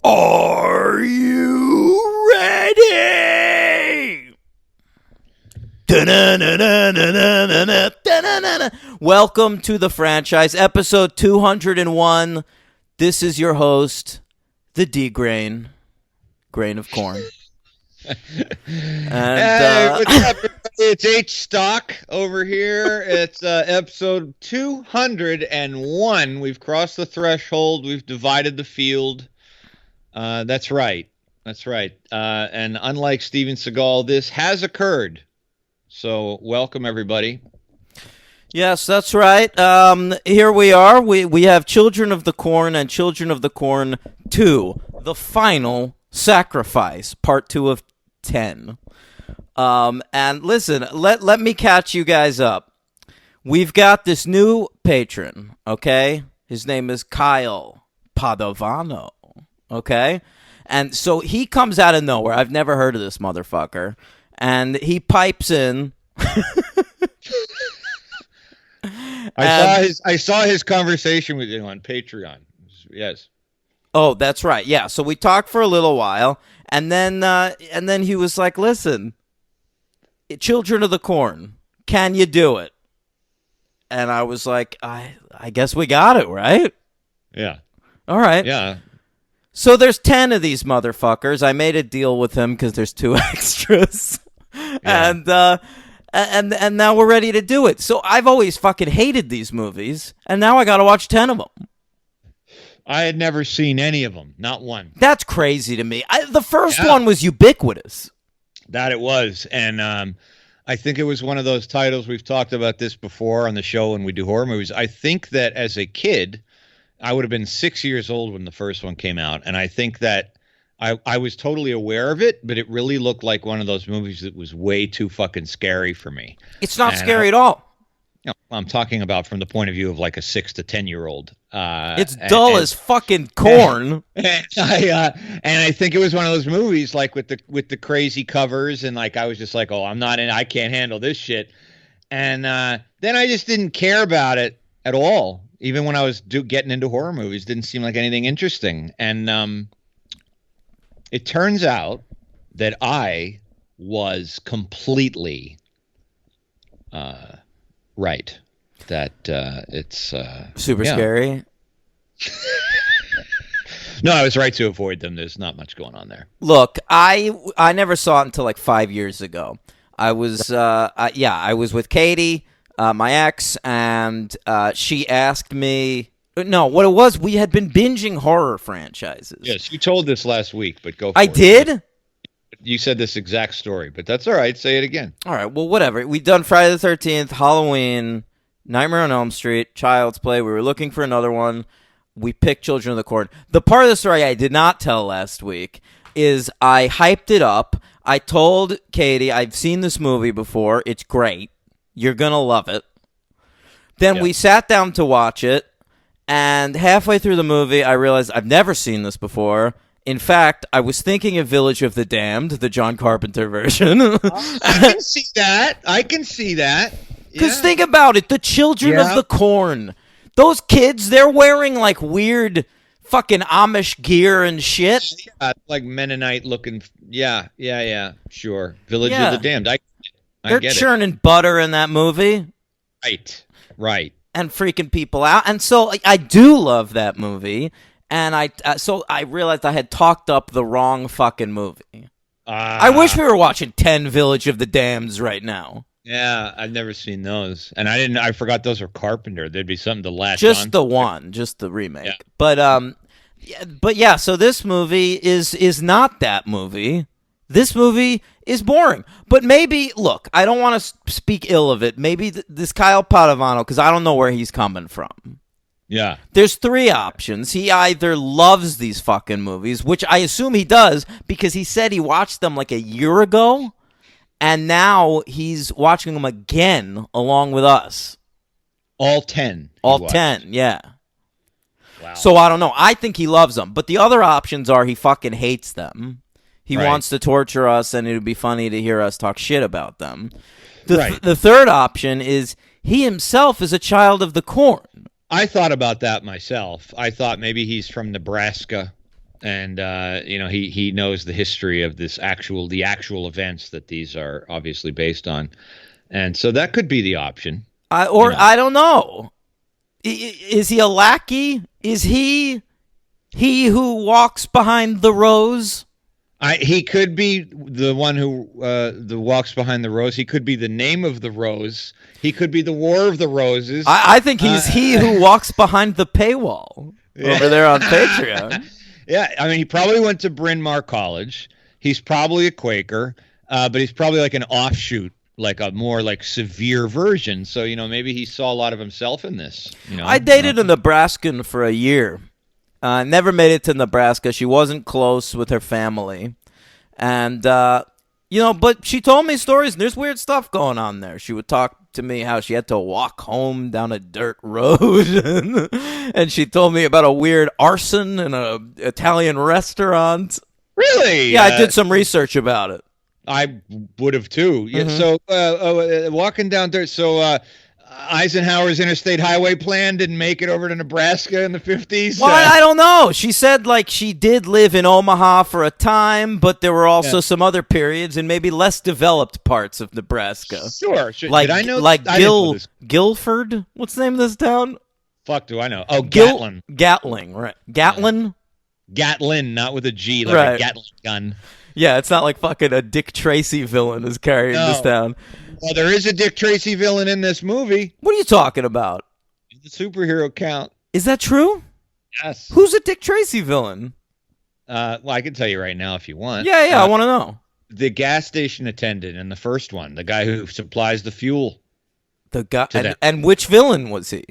Are you ready? Welcome to the franchise, episode 201. This is your host, the D-Grain, grain of corn. Hey, what's up, everybody? It's H Stock over here. It's episode 201. We've crossed the threshold. We've divided the field. That's right. That's right. And unlike Steven Seagal, this has occurred. So welcome, everybody. Yes, that's right. Here we are. We have Children of the Corn and Children of the Corn 2, The Final Sacrifice, Part 2 of 10. And listen, let me catch you guys up. We've got this new patron, okay? His name is Kyle Padovano, okay? And so he comes out of nowhere. I've never heard of this motherfucker. And he pipes in. I saw his conversation with you on Patreon. Yes. Oh, that's right. Yeah. So we talked for a little while, and then he was like, "Listen, Children of the Corn, can you do it?" And I was like, "I guess we got it, right?" Yeah. All right. Yeah. So there's 10 of these motherfuckers. I made a deal with him because there's 2 extras, yeah. And now we're ready to do it. So I've always fucking hated these movies, and now I got to watch 10 of them. I had never seen any of them, not one. That's crazy to me. The first one was ubiquitous. That it was, and I think it was one of those titles, we've talked about this before on the show when we do horror movies. I think that as a kid, I would have been 6 years old when the first one came out, and I think that I was totally aware of it, but it really looked like one of those movies that was way too fucking scary for me. It's not scary at all. I'm talking about from the point of view of like a 6 to 10-year-old. It's dull as fucking corn. And I think it was one of those movies like with the crazy covers, and like I was just like, oh, I can't handle this shit. And then I just didn't care about it at all. Even when I was getting into horror movies, didn't seem like anything interesting. And it turns out that I was completely right. That it's super scary. No, I was right to avoid them. There's not much going on there. Look, I never saw it until like 5 years ago. I was I was with Katie, my ex, and she asked me. No, what it was, we had been binging horror franchises. Yes, you told this last week, but go for it. I did? You said this exact story, but that's all right. Say it again. All right, well, whatever. We'd done Friday the 13th, Halloween, Nightmare on Elm Street, Child's Play. We were looking for another one. We picked Children of the Corn. The part of the story I did not tell last week is I hyped it up. I told Katie, I've seen this movie before. It's great. You're going to love it. Then we sat down to watch it. And halfway through the movie, I realized I've never seen this before. In fact, I was thinking of Village of the Damned, the John Carpenter version. I can see that. Because think about it, the Children of the Corn. Those kids, they're wearing like weird fucking Amish gear and shit. Yeah, like Mennonite looking. Yeah, sure. Village of the Damned. They're churning butter in that movie. Right. And freaking people out. And so I do love that movie. And I realized I had talked up the wrong fucking movie. I wish we were watching 10 Village of the Damned right now. Yeah, I've never seen those. And I forgot those were Carpenter. There'd be something to latch just on. Just the remake. Yeah. But yeah, so this movie is not that movie. This movie is boring. But maybe, look, I don't want to speak ill of it. Maybe this Kyle Padovano, because I don't know where he's coming from. Yeah. There's 3 options. He either loves these fucking movies, which I assume he does, because he said he watched them like a year ago, and now he's watching them again along with us. All 10. All 10, yeah. Wow. So I don't know. I think he loves them. But the other options are he fucking hates them. He wants to torture us, and it would be funny to hear us talk shit about them. The third option is he himself is a child of the corn. I thought about that myself. I thought maybe he's from Nebraska and he knows the history of the actual events that these are obviously based on, and so that could be the option. I don't know. Is he a lackey? Is he who walks behind the rose? He could be the one who walks behind the rose. He could be the name of the rose. He could be the War of the Roses. I think he's he who walks behind the paywall over there on Patreon. Yeah, I mean, he probably went to Bryn Mawr College. He's probably a Quaker, but he's probably like an offshoot, like a more like severe version. So, maybe he saw a lot of himself in this. I dated a Nebraskan for a year. Never made it to Nebraska. She wasn't close with her family. And, but she told me stories, and there's weird stuff going on there. She would talk to me how she had to walk home down a dirt road. And she told me about a weird arson in an Italian restaurant. Really? Yeah, I did some research about it. I would have too. Yeah, so walking down dirt. So Eisenhower's interstate highway plan didn't make it over to Nebraska in the 50s? Well, I don't know. She said like she did live in Omaha for a time, but there were also some other periods and maybe less developed parts of Nebraska. Sure. Like, did I know? Like I didn't know this. Guilford? What's the name of this town? Fuck, do I know? Oh, Gatlin. Gatling, right. Gatlin? Gatlin, not with a G, like right. a Gatling gun. Yeah, it's not like fucking a Dick Tracy villain is carrying this town. Well, there is a Dick Tracy villain in this movie. What are you talking about? The superhero count. Is that true? Yes. Who's a Dick Tracy villain? Well, I can tell you right now if you want. Yeah, I want to know. The gas station attendant in the first one, the guy who supplies the fuel. The guy, and which villain was he?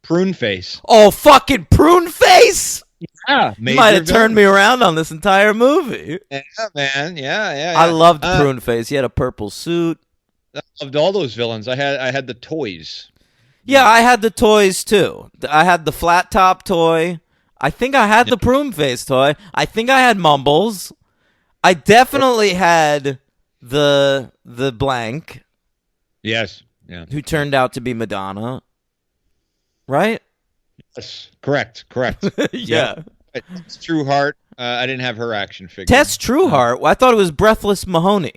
Prune Face. Oh, fucking Prune Face! Yeah, you might have turned me around on this entire movie. Yeah, man. Yeah. I loved Prune Face. He had a purple suit. I loved all those villains. I had the toys. Yeah, I had the toys too. I had the flat top toy. I think I had the Prune Face toy. I think I had Mumbles. I definitely had the blank. Yes. Yeah. Who turned out to be Madonna. Right? Yes. Correct. Yeah. Tess Trueheart. I didn't have her action figure. Tess Trueheart? I thought it was Breathless Mahoney.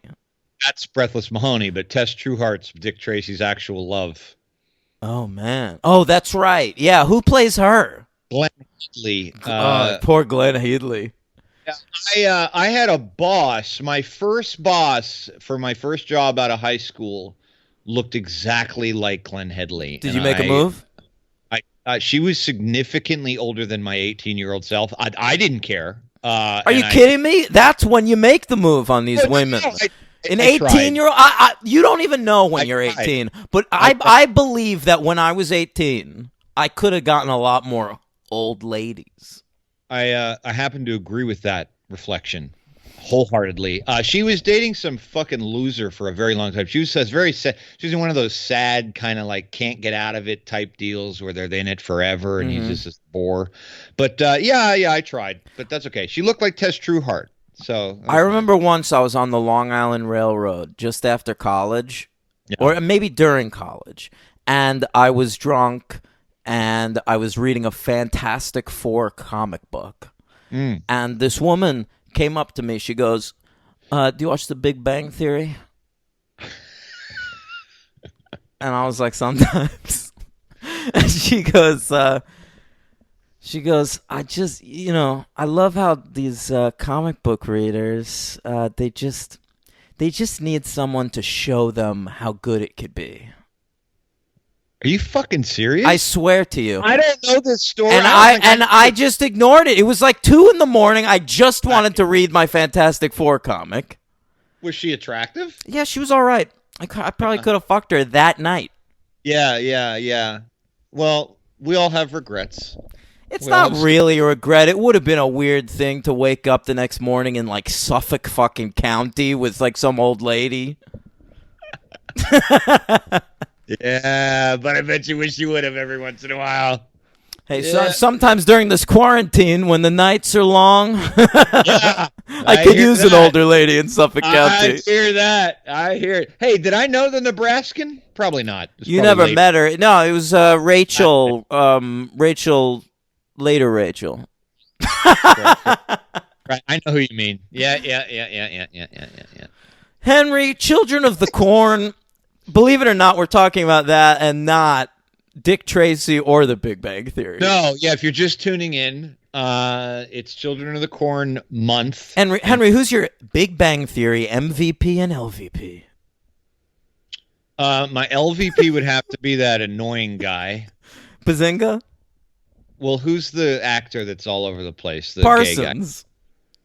That's Breathless Mahoney, but Tess Trueheart's Dick Tracy's actual love. Oh, man. Oh, that's right. Yeah, who plays her? Glenn Headley. Poor Glenn Headley. I had a boss. My first boss for my first job out of high school looked exactly like Glenn Headley. Did you make a move? She was significantly older than my 18-year-old self. I didn't care. Are you kidding me? That's when you make the move on these women. An 18-year-old, you don't even know when you're 18. But I believe that when I was 18, I could have gotten a lot more old ladies. I happen to agree with that reflection wholeheartedly. She was dating some fucking loser for a very long time. She was very sad. She's in one of those sad kind of like can't get out of it type deals where they're in it forever and he's just a bore. But yeah, I tried, but that's okay. She looked like Tess Trueheart. So I remember once I was on the Long Island Railroad just after college, or maybe during college, and I was drunk and I was reading a Fantastic Four comic book. And this woman came up to me. She goes, do you watch The Big Bang Theory? And I was like, sometimes. And she goes, I just, I love how these comic book readers, they just need someone to show them how good it could be. Are you fucking serious? I swear to you. I don't know this story. And I just ignored it. It was like 2 a.m. I just wanted to read my Fantastic Four comic. Was she attractive? Yeah, she was all right. I probably could have fucked her that night. Yeah. Well, we all have regrets. It's not really a regret. It would have been a weird thing to wake up the next morning in like Suffolk fucking County with like some old lady. Yeah, but I bet you wish you would have every once in a while. Hey, sometimes during this quarantine, when the nights are long, I could use an older lady in Suffolk County. I hear that. I hear it. Hey, did I know the Nebraskan? Probably not. You never met her. No, it was Rachel. Later Rachel. Right. I know who you mean. Yeah. Henry, Children of the Corn. Believe it or not, we're talking about that and not Dick Tracy or The Big Bang Theory. No, yeah. If you're just tuning in, it's Children of the Corn month. Henry, who's your Big Bang Theory MVP and LVP? My LVP would have to be that annoying guy. Bazinga? Well, who's the actor that's all over the place? The Parsons. Gay guy?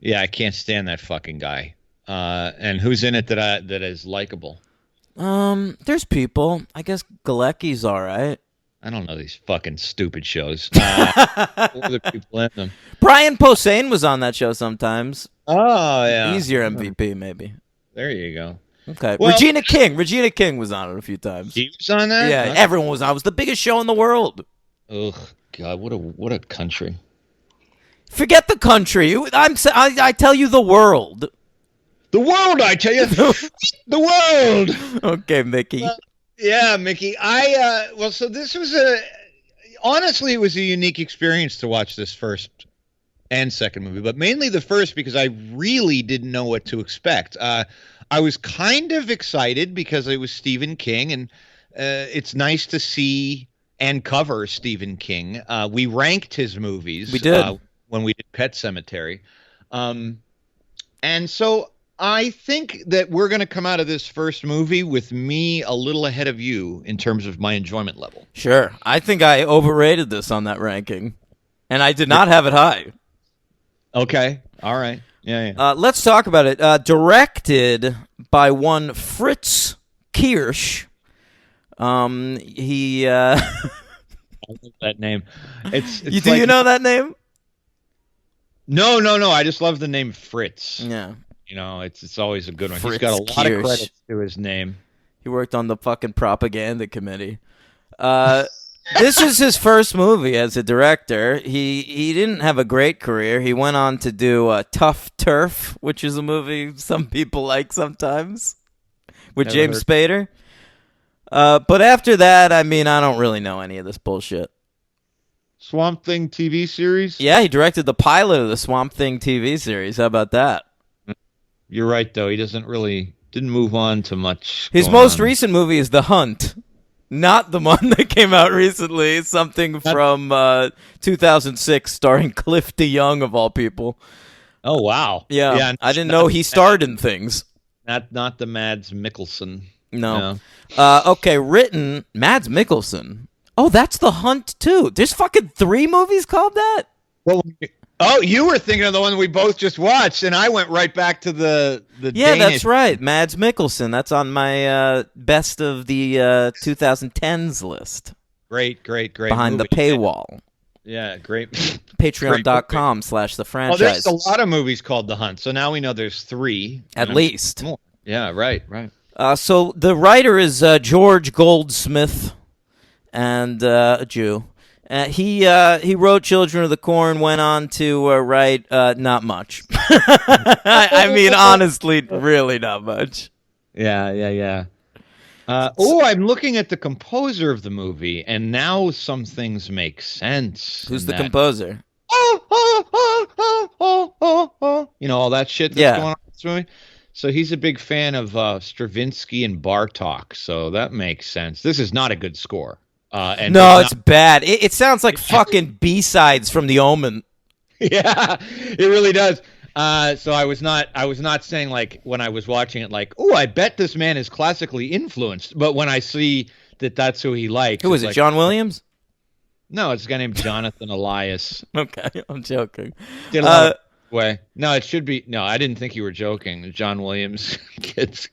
Yeah, I can't stand that fucking guy. And who's in it that is likable? There's people. I guess Galecki's all right. I don't know these fucking stupid shows. Who are the people in them? Brian Posehn was on that show sometimes. Oh, yeah. He's your MVP, maybe. There you go. Okay. Well, Regina King was on it a few times. She was on that? Yeah, everyone was on. It was the biggest show in the world. Ugh, God, what a country. Forget the country. I tell you the world. The world, I tell you. The world. Okay, Mickey. Yeah, Mickey. So this was honestly, it was a unique experience to watch this first and second movie, but mainly the first because I really didn't know what to expect. I was kind of excited because it was Stephen King, and it's nice to see and cover Stephen King. We ranked his movies. We did. When we did Pet Sematary. And so I think that we're going to come out of this first movie with me a little ahead of you in terms of my enjoyment level. Sure. I think I overrated this on that ranking, and I did not have it high. Okay. All right. Yeah. Let's talk about it. Directed by one Fritz Kirsch. He. I love that name. It's you know that name? No. I just love the name Fritz. Yeah. You know, it's always a good one. Fritz He's got a lot Kirsch. of credits to his name. He worked on the fucking propaganda committee. This is his first movie as a director. He didn't have a great career. He went on to do Tough Turf, which is a movie some people like sometimes, with Never James heard. Spader. But after that, I mean, I don't really know any of this bullshit. Swamp Thing TV series? Yeah, he directed the pilot of the Swamp Thing TV series. How about that? You're right, though. He didn't move on to much. His going most on. recent movie is The Hunt. Not the one that came out recently. Something from 2006 starring Cliff DeYoung, of all people. Oh, wow. Yeah, I didn't know he starred in things. Not the Mads Mikkelsen. No. Okay, written Mads Mikkelsen. Oh, that's The Hunt, too. There's fucking 3 movies called that? Well, you were thinking of the one we both just watched, and I went right back to the Yeah, Danish. that's right. Mads Mikkelsen. That's on my best of the 2010s list. Great Behind movie. the paywall. Yeah, great. Patreon.com/the Oh, franchise. there's a lot of movies called The Hunt, so now we know there's 3. At least. More. Yeah, right. So the writer is George Goldsmith, and a Jew. He wrote Children of the Corn, went on to write not much. I mean, honestly, really not much. Yeah. I'm looking at the composer of the movie, and now some things make sense. Who's the composer? You know, all that shit that's going on in this movie? So he's a big fan of Stravinsky and Bartok, so that makes sense. This is not a good score. No, it's bad. It sounds like fucking B-sides from The Omen. Yeah, it really does. So I was not saying, like, when I was watching it, like, oh, I bet this man is classically influenced. But when I see that that's who he likes. Who is it, like, John Williams? No, it's a guy named Jonathan Elias. Okay, I'm joking. Did a lot of way. No, it should be. No, I didn't think you were joking. John Williams kids.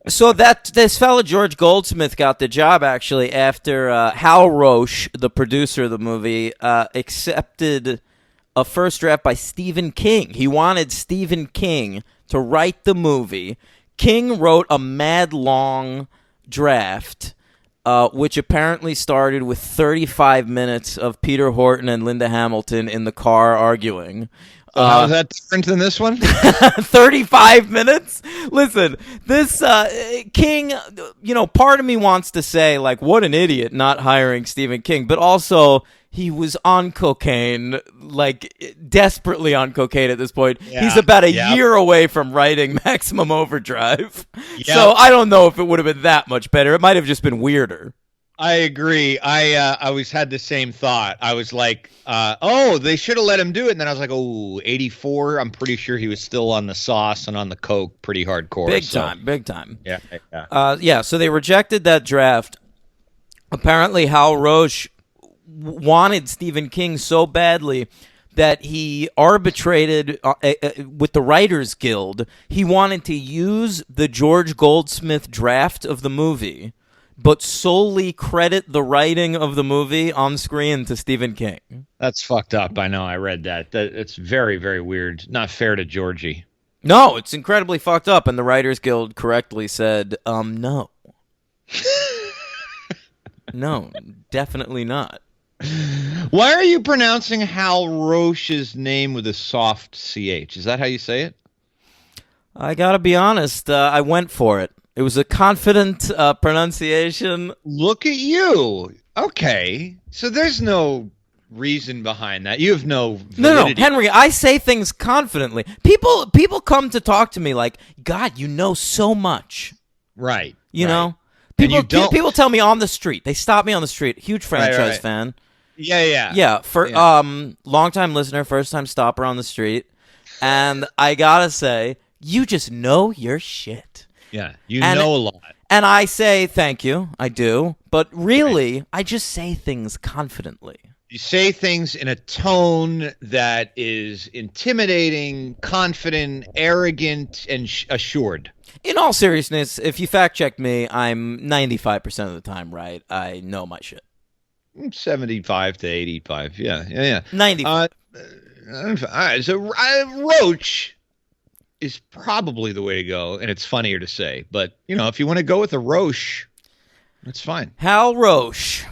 So this fellow George Goldsmith got the job actually after Hal Roche, the producer of the movie, accepted a first draft by Stephen King. He wanted Stephen King to write the movie. King wrote a mad long draft, which apparently started with 35 minutes of Peter Horton and Linda Hamilton in the car arguing. How is that different than this one? 35 minutes? Listen, this King, part of me wants to say, like, what an idiot not hiring Stephen King, but also he was on cocaine, like, desperately on cocaine at this point. Yeah, He's about a year away from writing Maximum Overdrive. Yep. So I don't know if it would have been that much better. It might have just been weirder. I agree. I always had the same thought. I was like, they should have let him do it. And then I was like, 84. I'm pretty sure he was still on the sauce and on the coke pretty hardcore. Big time. Yeah. So they rejected that draft. Apparently, Hal Roach wanted Stephen King so badly that he arbitrated with the Writers Guild. He wanted to use the George Goldsmith draft of the movie, but solely credit the writing of the movie on screen to Stephen King. That's fucked up. I know. I read that. It's very, very weird. Not fair to Georgie. No, it's incredibly fucked up. And the Writers Guild correctly said, no. No, definitely not. Why are you pronouncing Hal Roach's name with a soft CH? Is that how you say it? I gotta be honest. I went for it. It was a confident pronunciation. Look at you. Okay. So there's no reason behind that. You have no validity. No, Henry, I say things confidently. People come to talk to me like, God, you know so much. Right. You know? And People tell me on the street. They stop me on the street. Huge franchise fan. Yeah. Yeah, long-time listener, first-time stopper on the street. And I gotta say, you just know your shit. Yeah, you know a lot. And I say thank you, I do. But really, I just say things confidently. You say things in a tone that is intimidating, confident, arrogant, and assured. In all seriousness, if you fact-check me, I'm 95% of the time right. I know my shit. 75 to 85, yeah. 95. All right, so Roach is probably the way to go, and it's funnier to say. But, if you want to go with a Roche, that's fine. Hal Roach.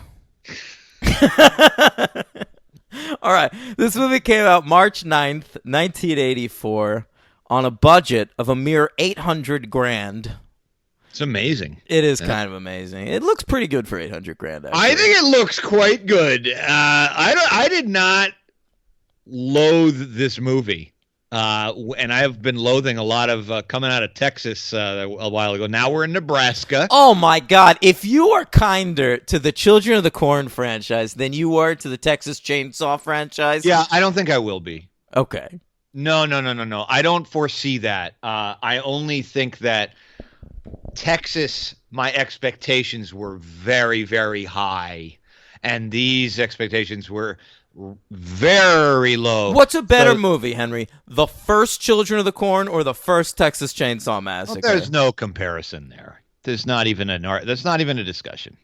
All right. This movie came out March 9th, 1984, on a budget of a mere $800,000. It's amazing. It is kind of amazing. It looks pretty good for $800,000. Actually. I think it looks quite good. I did not loathe this movie. And I have been loathing a lot of coming out of Texas a while ago. Now we're in Nebraska. Oh, my God. If you are kinder to the Children of the Corn franchise than you were to the Texas Chainsaw franchise. Yeah, I don't think I will be. Okay. No. I don't foresee that. I only think that Texas, my expectations were very, very high. And these expectations were very low. What's a better movie, Henry? The first Children of the Corn or the first Texas Chainsaw Massacre? Well, there's no comparison there. There's not even that's not even a discussion.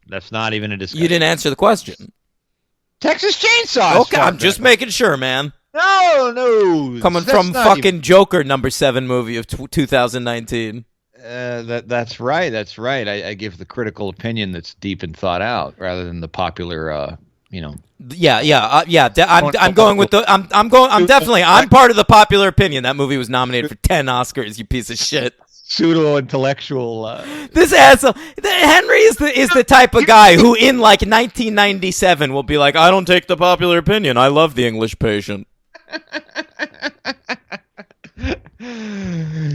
That's not even a discussion. You didn't answer the question. Texas Chainsaw. Okay, I'm just making sure, man. No. Coming from fucking Joker #7 movie of 2019. That's right. That's right. I give the critical opinion that's deep and thought out rather than the popular, I'm going with the. I'm part of the popular opinion. That movie was nominated for 10 Oscars. You piece of shit. Pseudo intellectual. This asshole. Henry is the type of guy who, in like 1997, will be like, I don't take the popular opinion. I love The English Patient.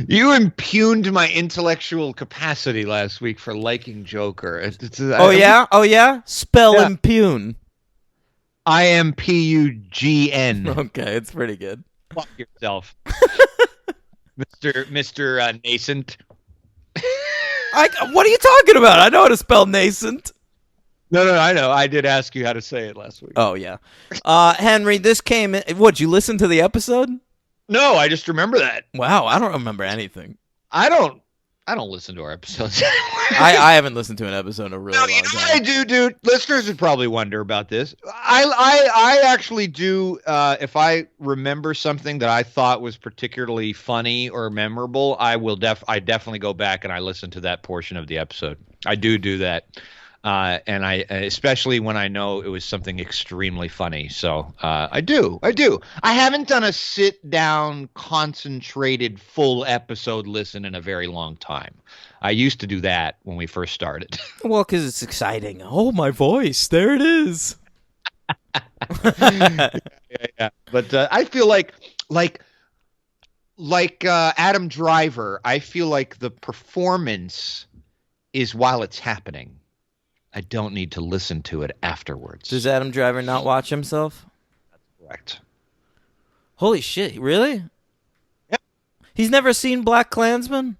You impugned my intellectual capacity last week for liking Joker. Oh yeah. Spell impugn. IMPUGN. Okay, it's pretty good. Fuck yourself, Mr. Nascent. What are you talking about? I know how to spell nascent. No, I know. I did ask you how to say it last week. Oh yeah, Henry. This came in. What? You listened to the episode? No, I just remember that. Wow, I don't remember anything. I don't listen to our episodes anymore. I haven't listened to an episode in a really long time. I do, dude. Listeners would probably wonder about this. I actually do. If I remember something that I thought was particularly funny or memorable, I definitely go back and I listen to that portion of the episode. I do that. And I, especially when I know it was something extremely funny. So I do. I haven't done a sit down, concentrated, full episode listen in a very long time. I used to do that when we first started. Well, because it's exciting. Oh, my voice. There it is. Yeah. But I feel like Adam Driver. I feel like the performance is while it's happening. I don't need to listen to it afterwards. Does Adam Driver not watch himself? Correct. Holy shit, really? Yep. He's never seen Black Klansman?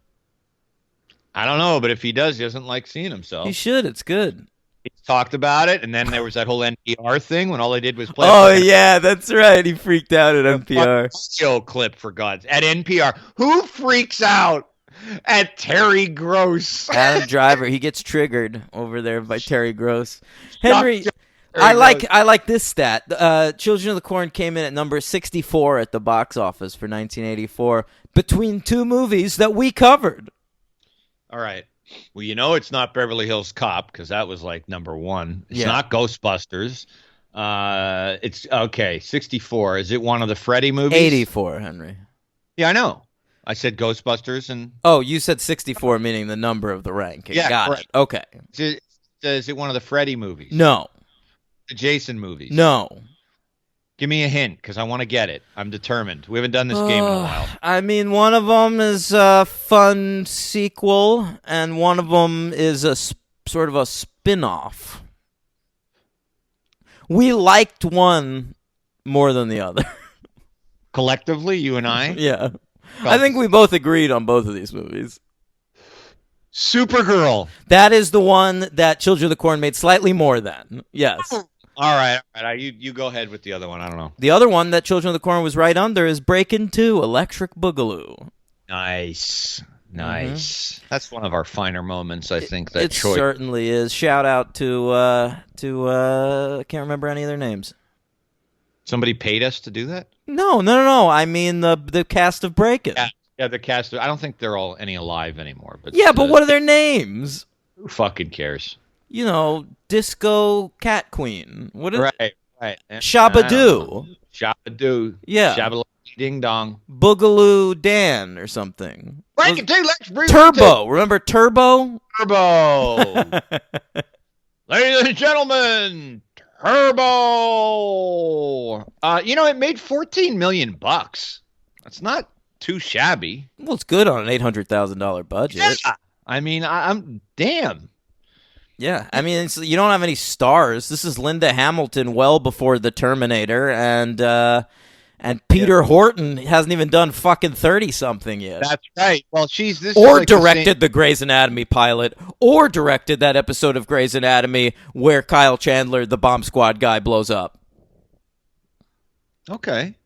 I don't know, but if he does, he doesn't like seeing himself. He should. It's good. He talked about it, and then there was that whole NPR thing when all they did was play. Oh, yeah, that's right. He freaked out at NPR. Audio clip, for God's at NPR. Who freaks out at Terry Gross? Adam Driver, he gets triggered over there by Terry Gross. Henry, I like this stat. Children of the Corn came in at number 64 at the box office for 1984 between two movies that we covered. All right. Well, you know it's not Beverly Hills Cop because that was like number one. It's not Ghostbusters. It's okay. 64. Is it one of the Freddy movies? 84, Henry. Yeah, I know. I said Ghostbusters and. Oh, you said 64, meaning the number of the ranking. Yeah, got correct. it. Okay. Is it one of the Freddy movies? No. The Jason movies? No. Give me a hint because I want to get it. I'm determined. We haven't done this game in a while. I mean, one of them is a fun sequel, and one of them is a sort of a spin-off. We liked one more than the other. Collectively, you and I? Yeah. I think we both agreed on both of these movies. Supergirl. That is the one that Children of the Corn made slightly more than. Yes. All right. You go ahead with the other one. I don't know. The other one that Children of the Corn was right under is Breakin' 2, Electric Boogaloo. Nice. That's one of our finer moments, I think. That it certainly is. Shout out to I can't remember any of their names. Somebody paid us to do that? No. I mean the cast of Breakin'. Yeah, the cast. I don't think they're all any alive anymore. But yeah, but what are their names? Who fucking cares? You know, Disco Cat Queen. What is right. Shabadoo. Shabadoo. Yeah. Shabadoo Ding Dong. Boogaloo Dan or something. Break it, dude. Let's break Turbo. Remember Turbo? Turbo. Ladies and gentlemen, Turbo. It made $14 million. That's not too shabby. Well, it's good on an $800,000 budget. Yeah. I mean, I'm damn. Yeah, I mean, you don't have any stars. This is Linda Hamilton well before The Terminator, and Peter Horton hasn't even done fucking 30-something yet. That's right. Well, or directed the Grey's Anatomy pilot, or directed that episode of Grey's Anatomy where Kyle Chandler, the bomb squad guy, blows up. Okay.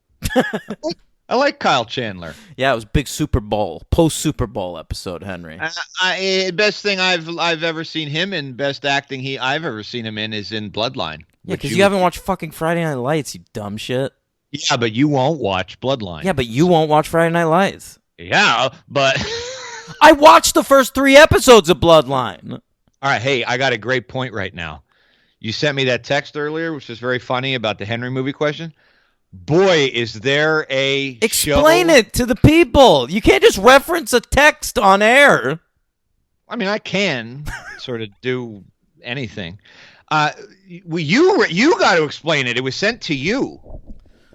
I like Kyle Chandler. Yeah, it was big Super Bowl, post-Super Bowl episode, Henry. Best thing I've ever seen him in, best acting I've ever seen him in is in Bloodline. Yeah, because you haven't watched fucking Friday Night Lights, you dumb shit. Yeah, but you won't watch Bloodline. Yeah, but you won't watch Friday Night Lights. Yeah, but... I watched the first 3 episodes of Bloodline. All right, hey, I got a great point right now. You sent me that text earlier, which was very funny, about the Henry movie question. Boy, is there a Explain it to the people. You can't just reference a text on air. I mean, I can sort of do anything. You got to explain it. It was sent to you.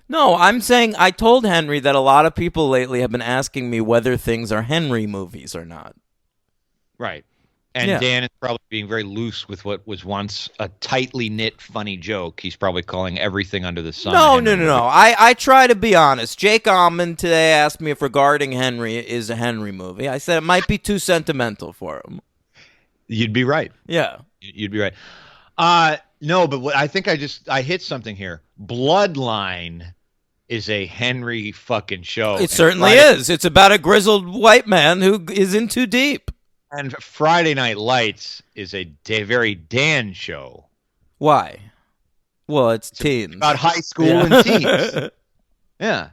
No, I'm saying I told Henry that a lot of people lately have been asking me whether things are Henry movies or not. Right. And yeah. Dan is probably being very loose with what was once a tightly knit, funny joke. He's probably calling everything under the sun. No. I try to be honest. Jake Almond today asked me if Regarding Henry is a Henry movie. I said it might be too sentimental for him. You'd be right. Yeah. You'd be right. No, but I think I hit something here. Bloodline is a Henry fucking show. It certainly is. It's about a grizzled white man who is in too deep. And Friday Night Lights is a very Dan show. Why? Well, it's teens. About high school and teens. Yeah.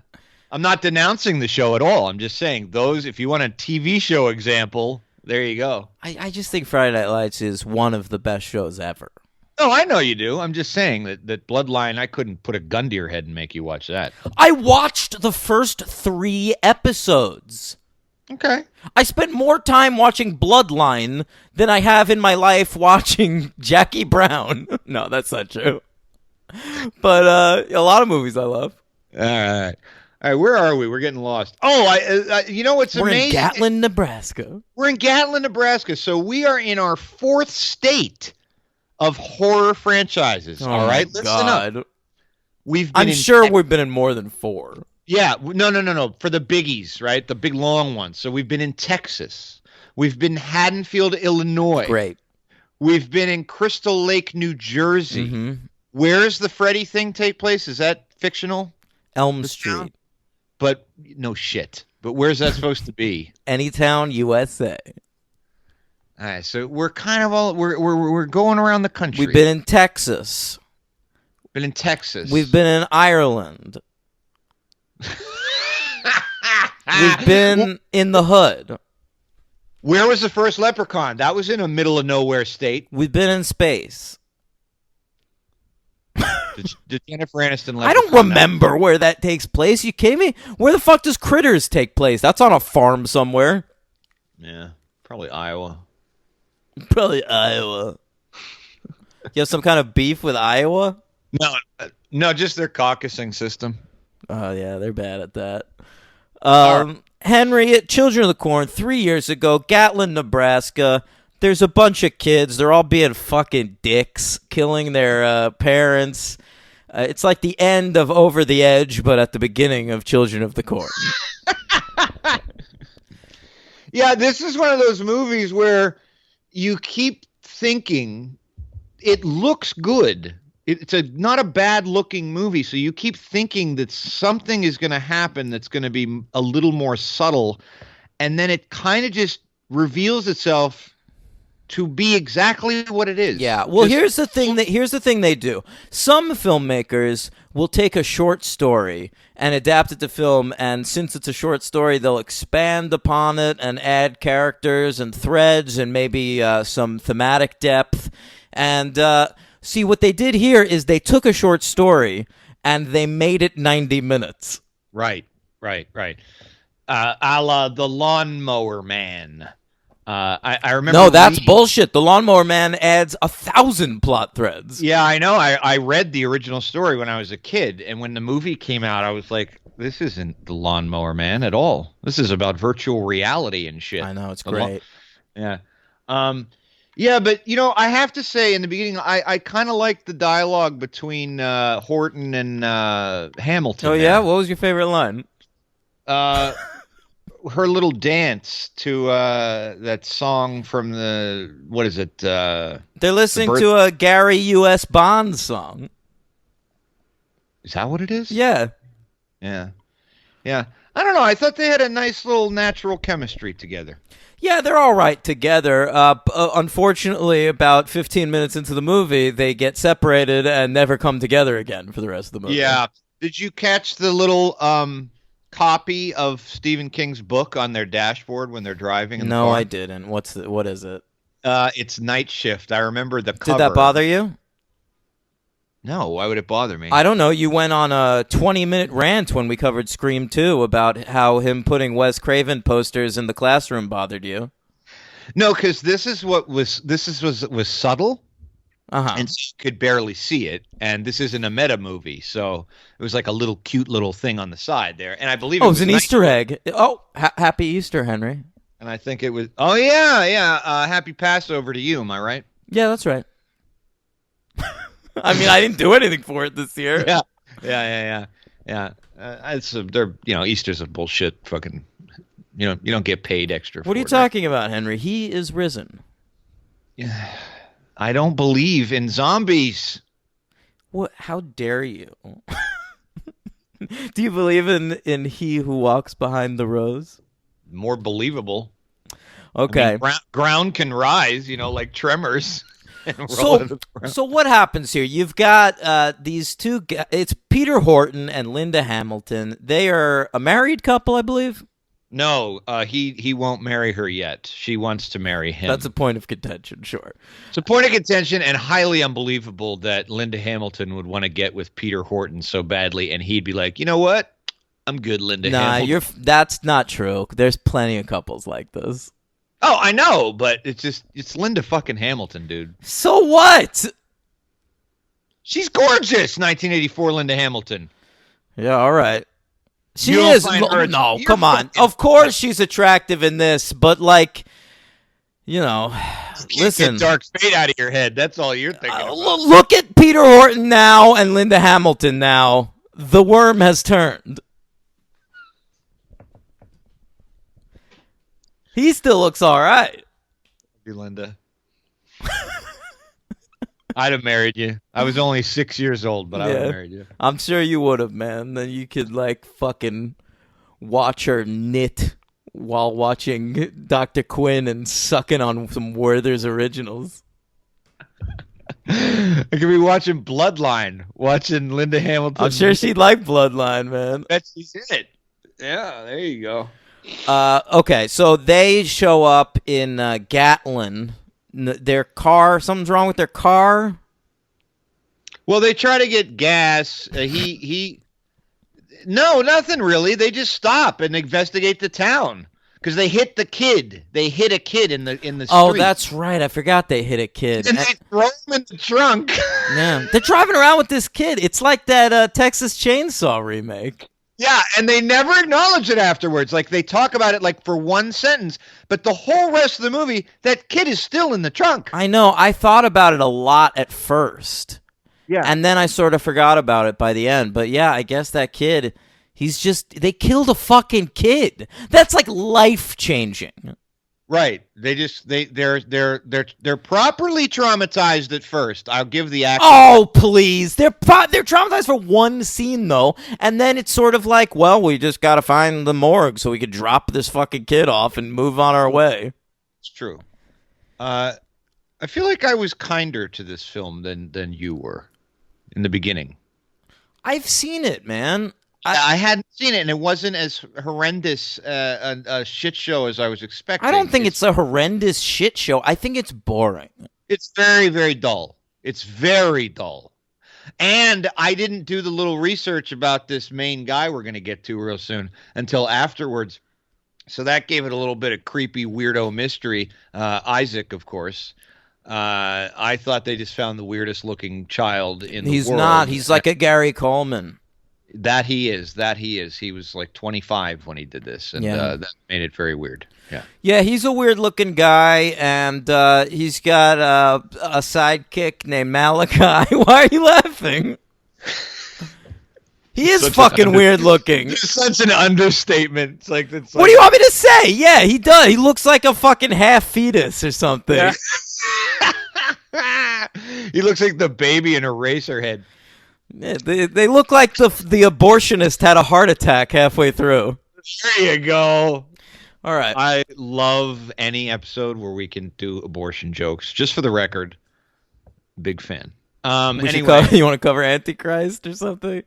I'm not denouncing the show at all. I'm just saying if you want a TV show example, There you go. I just think Friday Night Lights is one of the best shows ever. Oh, I know you do. I'm just saying that Bloodline, I couldn't put a gun to your head and make you watch that. I watched the first 3 episodes. Okay. I spent more time watching Bloodline than I have in my life watching Jackie Brown. No, that's not true. But a lot of movies I love. All right. All right, where are we? We're getting lost. Oh, you know what's We're amazing? in Gatlin, Nebraska. We're in Gatlin, Nebraska. So we are in our 4th state of horror franchises. Oh, all right, my listen God. up. We've been I'm sure we've been in more than 4. Yeah, no. For the biggies, right? The big long ones. So we've been in Texas. We've been in Haddonfield, Illinois. Great. We've been in Crystal Lake, New Jersey. Mm-hmm. Where's the Freddy thing take place? Is that fictional? Elm Street. But no shit. But where's that supposed to be? Anytown, USA. All right, so we're kind of all we're going around the country. We've been in Texas. Been in Texas. We've been in Ireland. We've been in the hood. Where was the first Leprechaun? That was in a middle of nowhere state. We've been in space. Did Jennifer Aniston I don't remember where that takes place. You kidding me? Where the fuck does Critters take place? That's on a farm somewhere. Yeah, probably Iowa. Probably Iowa. You have some kind of beef with Iowa? No, just their caucusing system. Oh, yeah, they're bad at that. Henry, at Children of the Corn, 3 years ago, Gatlin, Nebraska. There's a bunch of kids. They're all being fucking dicks, killing their parents. It's like the end of Over the Edge, but at the beginning of Children of the Corn. Yeah, this is one of those movies where you keep thinking it looks good. It's not a bad-looking movie, so you keep thinking that something is going to happen that's going to be a little more subtle, and then it kind of just reveals itself to be exactly what it is. Yeah. Well, here's the thing they do. Some filmmakers will take a short story and adapt it to film, and since it's a short story, they'll expand upon it and add characters and threads and maybe some thematic depth. And see, what they did here is they took a short story and they made it 90 minutes. Right. A la The Lawnmower Man. I remember. No, that's bullshit. The Lawnmower Man adds 1,000 plot threads. Yeah, I know. I read the original story when I was a kid, and when the movie came out, I was like, "This isn't The Lawnmower Man at all. This is about virtual reality and shit." I know, it's great. Yeah. Yeah, but I have to say, in the beginning, I kind of liked the dialogue between Horton and Hamilton. Oh yeah, what was your favorite line? Her little dance to that song from what is it? They're listening to a Gary U.S. Bond song. Is that what it is? Yeah. I don't know. I thought they had a nice little natural chemistry together. Yeah, they're all right together. Unfortunately, about 15 minutes into the movie, they get separated and never come together again for the rest of the movie. Yeah. Did you catch the little copy of Stephen King's book on their dashboard when they're driving in the car? I didn't. What is it? It's Night Shift. I remember the cover. Did that bother you? No, why would it bother me? I don't know. You went on a 20-minute rant when we covered Scream 2 about how him putting Wes Craven posters in the classroom bothered you. No, because this was subtle. Uh-huh. And so you could barely see it, and this isn't a meta movie, so it was like a little cute little thing on the side there, and I believe it was an Easter egg. Oh, happy Easter, Henry. And I think it was. Oh yeah. Happy Passover to you. Am I right? Yeah, that's right. I mean, I didn't do anything for it this year. Yeah. Easter's a bullshit. Fucking, you don't get paid extra. What are you talking about, Henry? He is risen. Yeah. I don't believe in zombies. What? How dare you? Do you believe in He Who Walks Behind the Rose? More believable. Okay. I mean, ground can rise, like tremors. So what happens here? You've got these two. It's Peter Horton and Linda Hamilton. They are a married couple, I believe. No, he won't marry her yet. She wants to marry him. That's a point of contention, sure. It's a point of contention and highly unbelievable that Linda Hamilton would want to get with Peter Horton so badly, and he'd be like, you know what? I'm good, Linda Hamilton. That's not true. There's plenty of couples like this. Oh, I know, but it's Linda fucking Hamilton, dude. So what? She's gorgeous, 1984 Linda Hamilton. Yeah, all right. She You don't is. find her- No, you're come on. fucking- Of course she's attractive in this, but like, you know, listen. Get Dark Fate out of your head. That's all you're thinking about. Look at Peter Horton now and Linda Hamilton now. The worm has turned. He still looks all right. You, Linda. I'd have married you. I was only 6 years old, but I would have married you. I'm sure you would have, man. Then you could like fucking watch her knit while watching Dr. Quinn and sucking on some Werther's originals. I could be watching Bloodline, watching Linda Hamilton. I'm sure she'd like Bloodline, man. Bet she's in it. Yeah, there you go. Okay, so they show up in Gatlin. Their car, something's wrong with their car. Well, they try to get gas. No, nothing really. They just stop and investigate the town because they hit the kid. They hit a kid in the street. Oh, that's right. I forgot they hit a kid. And they throw him in the trunk. Yeah, they're driving around with this kid. It's like that Texas Chainsaw remake. Yeah, and they never acknowledge it afterwards. Like, they talk about it, like, for one sentence, but the whole rest of the movie, that kid is still in the trunk. I know. I thought about it a lot at first. Yeah. And then I sort of forgot about it by the end. But yeah, I guess that kid, they killed a fucking kid. That's like life-changing. Right. They're properly traumatized at first. I'll give the actor. Oh, please. They're traumatized for one scene, though. And then it's sort of like, well, we just got to find the morgue so we could drop this fucking kid off and move on our way. It's true. I feel like I was kinder to this film than you were in the beginning. I've seen it, man. I hadn't seen it, and it wasn't as horrendous a shit show as I was expecting. I don't think it's a horrendous shit show. I think it's boring. It's very, very dull. It's very dull. And I didn't do the little research about this main guy we're going to get to real soon until afterwards. So that gave it a little bit of creepy, weirdo mystery. Isaac, of course. I thought they just found the weirdest looking child in the world. He's not. He's like a Gary Coleman. That he is. He was like 25 when he did this, and that made it very weird. Yeah. Yeah, he's a weird-looking guy, and he's got a sidekick named Malachi. Why are you laughing? He is fucking weird-looking. It's such an understatement. It's like what do you want me to say? Yeah, he does. He looks like a fucking half fetus or something. Yeah. He looks like the baby in Eraserhead. Yeah, they look like the abortionist had a heart attack halfway through. There you go. All right. I love any episode where we can do abortion jokes. Just for the record, big fan. Anyway, you want to cover Antichrist or something?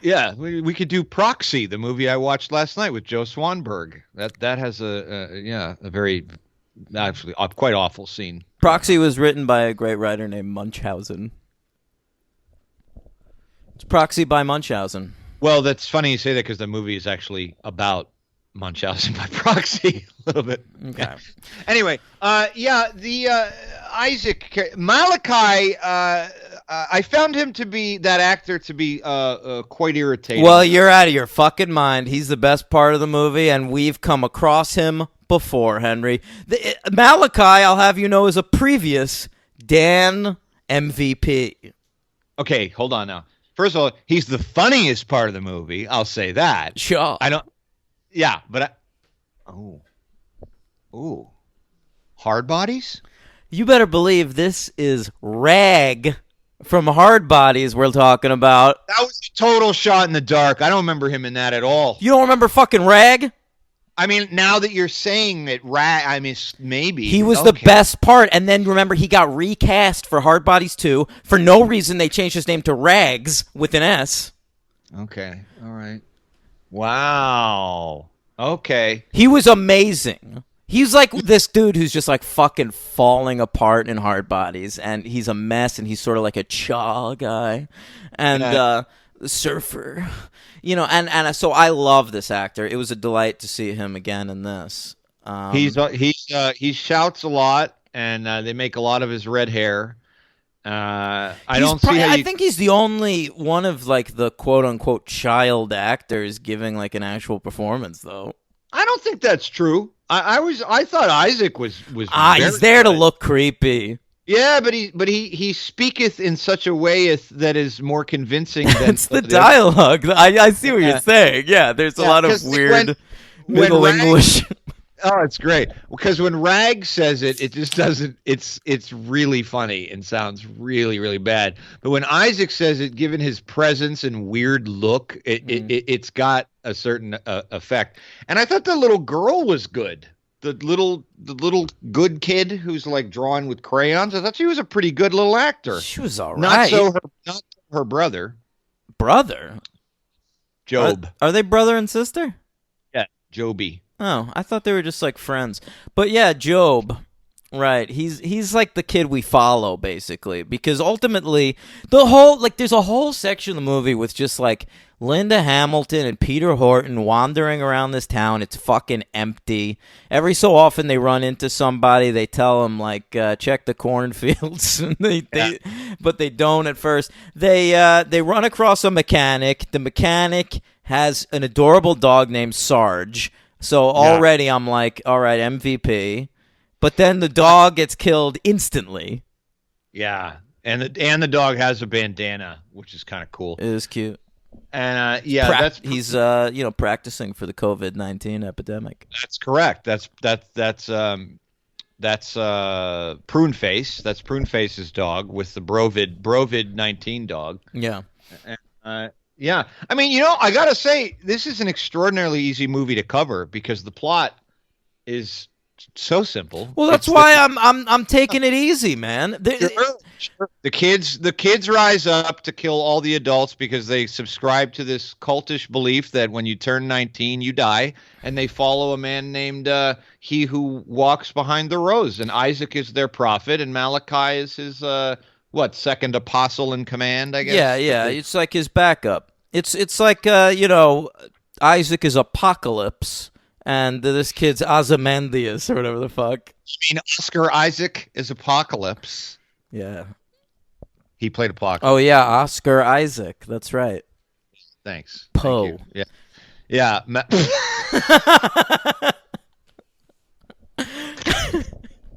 Yeah, we could do Proxy, the movie I watched last night with Joe Swanberg. That has a very actually quite awful scene. Proxy was written by a great writer named Munchausen. It's Proxy by Munchausen. Well, that's funny you say that because the movie is actually about Munchausen by proxy a little bit. Okay. Anyway, the Isaac Malachi. I found him to be that actor to be quite irritating. Well, you're out of your fucking mind. He's the best part of the movie, and we've come across him before, Henry. Malachi, I'll have you know, is a previous Dan MVP. Okay, hold on now. First of all, he's the funniest part of the movie. I'll say that. Sure. I don't. Yeah, but Hard Bodies? You better believe this is Rag from Hard Bodies we're talking about. That was a total shot in the dark. I don't remember him in that at all. You don't remember fucking Rag? I mean, now that you're saying that maybe. He was the best part, and then remember he got recast for Hard Bodies 2. For no reason, they changed his name to Rags with an S. Okay, all right. Wow. Okay. He was amazing. He's like this dude who's just like fucking falling apart in Hard Bodies, and he's a mess, and he's sort of like a chaw guy, and Yeah. surfer, and so I love this actor. It was a delight to see him again in this. He shouts a lot, and they make a lot of his red hair. I don't see how I you. think he's the only one of like the quote unquote child actors giving like an actual performance, though. I don't think that's true. I thought Isaac was He's there to good. look creepy. Yeah, but he speaketh in such a way that is more convincing than It's the dialogue. I see what you're saying. Yeah, there's a lot of 'cause weird when Middle Rag- English. Oh, it's great because when Rag says it, it just doesn't. It's really funny and sounds really really bad. But when Isaac says it, given his presence and weird look, it's got a certain effect. And I thought the little girl was good. The little good kid who's like drawn with crayons. I thought she was a pretty good little actor. She was all Not right. not her brother, Brother? Job. Are they brother and sister? Yeah, Joby. Oh, I thought they were just like friends. But yeah, Job. Right. He's like the kid we follow basically because ultimately there's a whole section of the movie with just like Linda Hamilton and Peter Horton wandering around this town. It's fucking empty. Every so often they run into somebody. They tell them like check the cornfields. But they don't at first. They run across a mechanic. The mechanic has an adorable dog named Sarge. So already I'm like, all right, MVP. But then the dog gets killed instantly. Yeah, and the dog has a bandana, which is kind of cool. It is cute. And he's practicing for the COVID-19 epidemic. That's correct. That's Prune Face. That's Prune Face's dog with the Brovid-19 dog. Yeah. Yeah. I mean, I gotta say, this is an extraordinarily easy movie to cover because the plot is so simple. Well, that's why I'm taking it easy, man. The kids rise up to kill all the adults because they subscribe to this cultish belief that when you turn 19 you die, and they follow a man named He Who Walks Behind the Rose, and Isaac is their prophet and Malachi is his second apostle in command, I guess. Yeah. It's like his backup. It's like Isaac is Apocalypse. And this kid's Ozymandias or whatever the fuck. You mean Oscar Isaac is Apocalypse? Yeah. He played Apocalypse. Oh, yeah, Oscar Isaac. That's right. Thanks. Poe. Thank you. Yeah.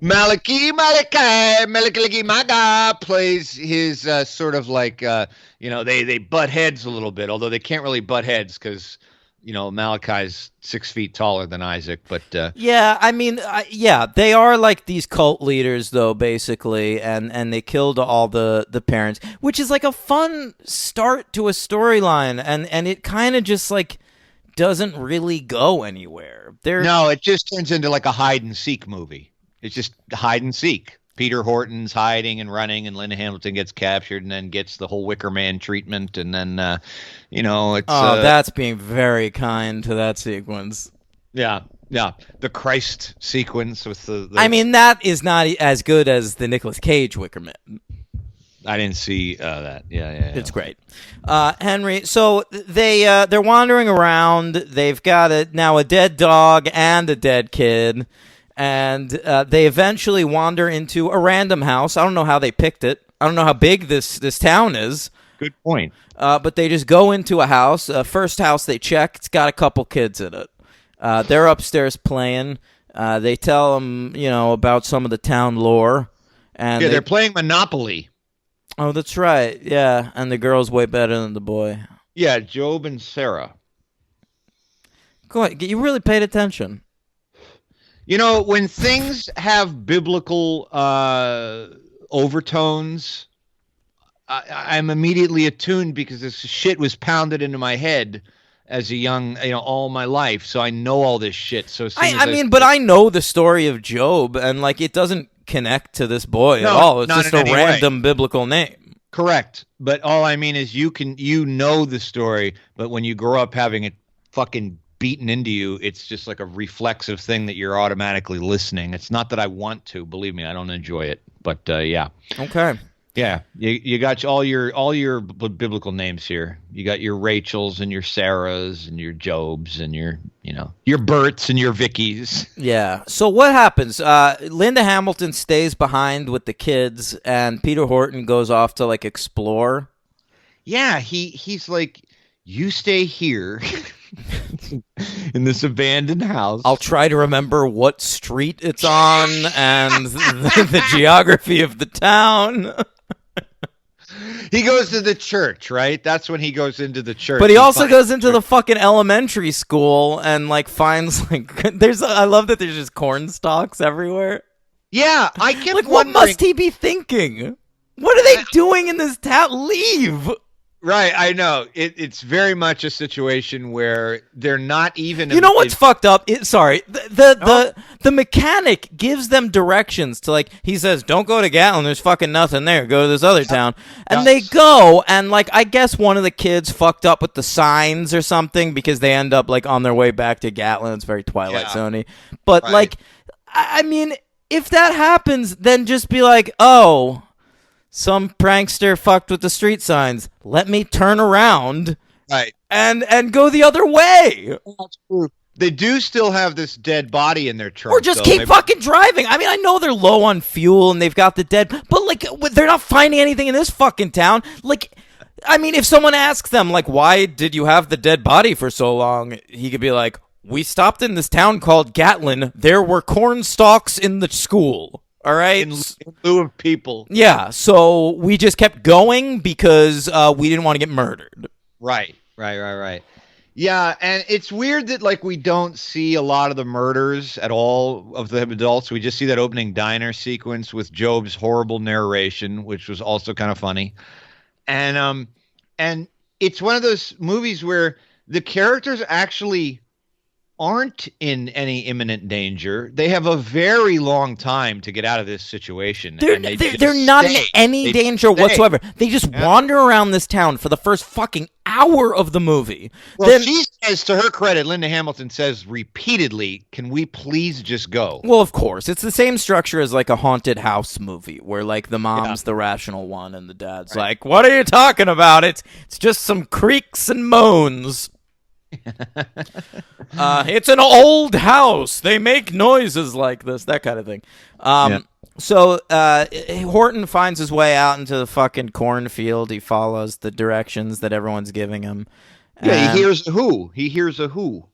Malachi Maga plays his sort of like, they butt heads a little bit, although they can't really butt heads because Malachi's 6 feet taller than Isaac, but yeah, I mean, they are like these cult leaders, though, basically, and they killed all the parents, which is like a fun start to a storyline, and it kind of just like doesn't really go anywhere. No, it just turns into like a hide and seek movie. It's just hide and seek. Peter Horton's hiding and running, and Linda Hamilton gets captured and then gets the whole Wicker Man treatment, and then it's that's being very kind to that sequence. Yeah, the Christ sequence with the I mean, that is not as good as the Nicolas Cage Wicker Man. I didn't see that. Yeah. It's great. Henry, so they're wandering around. They've got now a dead dog and a dead kid. And they eventually wander into a random house. I don't know how they picked it. I don't know how big this town is. Good point. But they just go into a house. First house they check. It's got a couple kids in it. They're upstairs playing. They tell them, about some of the town lore. And they're playing Monopoly. Oh, that's right. Yeah, and the girl's way better than the boy. Yeah, Job and Sarah. Go ahead. You really paid attention. When things have biblical overtones, I'm immediately attuned because this shit was pounded into my head as a young, all my life. So I know all this shit. So but I know the story of Job, and like it doesn't connect to this boy at all. It's just a random biblical name. Correct. But all I mean is you know the story, but when you grow up having it fucking beaten into you. It's just like a reflexive thing that you're automatically listening. It's not that I want to. Believe me, I don't enjoy it. But yeah. Okay. Yeah, you got all your biblical names here. You got your Rachels and your Sarahs and your Jobs and your Berts and your Vickies. Yeah. So what happens? Linda Hamilton stays behind with the kids, and Peter Horton goes off to like explore. Yeah, he's like, you stay here in this abandoned house. I'll try to remember what street it's on and the geography of the town. He goes to the church, right? That's when he goes into the church. But he also goes into the fucking elementary school and like finds like I love that there's just corn stalks everywhere. Yeah, I kept like, wondering, what must he be thinking? What are they doing in this town? Leave. Right, I know. It's very much a situation where they're not even. You know what's fucked up? The mechanic gives them directions to, like, he says, don't go to Gatlin, there's fucking nothing there, go to this other town. And they go, and like, I guess one of the kids fucked up with the signs or something because they end up like on their way back to Gatlin. It's very Twilight Zone-y. But like, I mean, if that happens, then just be like, oh, some prankster fucked with the street signs. Let me turn around, right, and go the other way. That's true. They do still have this dead body in their trunk. Or just keep fucking driving. I mean, I know they're low on fuel and they've got the dead, but like, they're not finding anything in this fucking town. Like, I mean, if someone asks them, like, why did you have the dead body for so long? He could be like, we stopped in this town called Gatlin. There were corn stalks in the school. All right. In lieu of people. Yeah. So we just kept going because we didn't want to get murdered. Right. Yeah, and it's weird that like we don't see a lot of the murders at all of the adults. We just see that opening diner sequence with Job's horrible narration, which was also kind of funny. And it's one of those movies where the characters actually aren't in any imminent danger. They have a very long time to get out of this situation. They're not in any danger whatsoever. They just wander around this town for the first fucking hour of the movie. Well, then, she says, to her credit, Linda Hamilton says repeatedly, can we please just go? Well, of course. It's the same structure as like a haunted house movie where like the mom's the rational one and the dad's like, what are you talking about? It's just some creaks and moans. It's an old house. They make noises like this, that kind of thing. So Horton finds his way out into the fucking cornfield. He follows the directions that everyone's giving him. Yeah, he hears a who. He hears a who.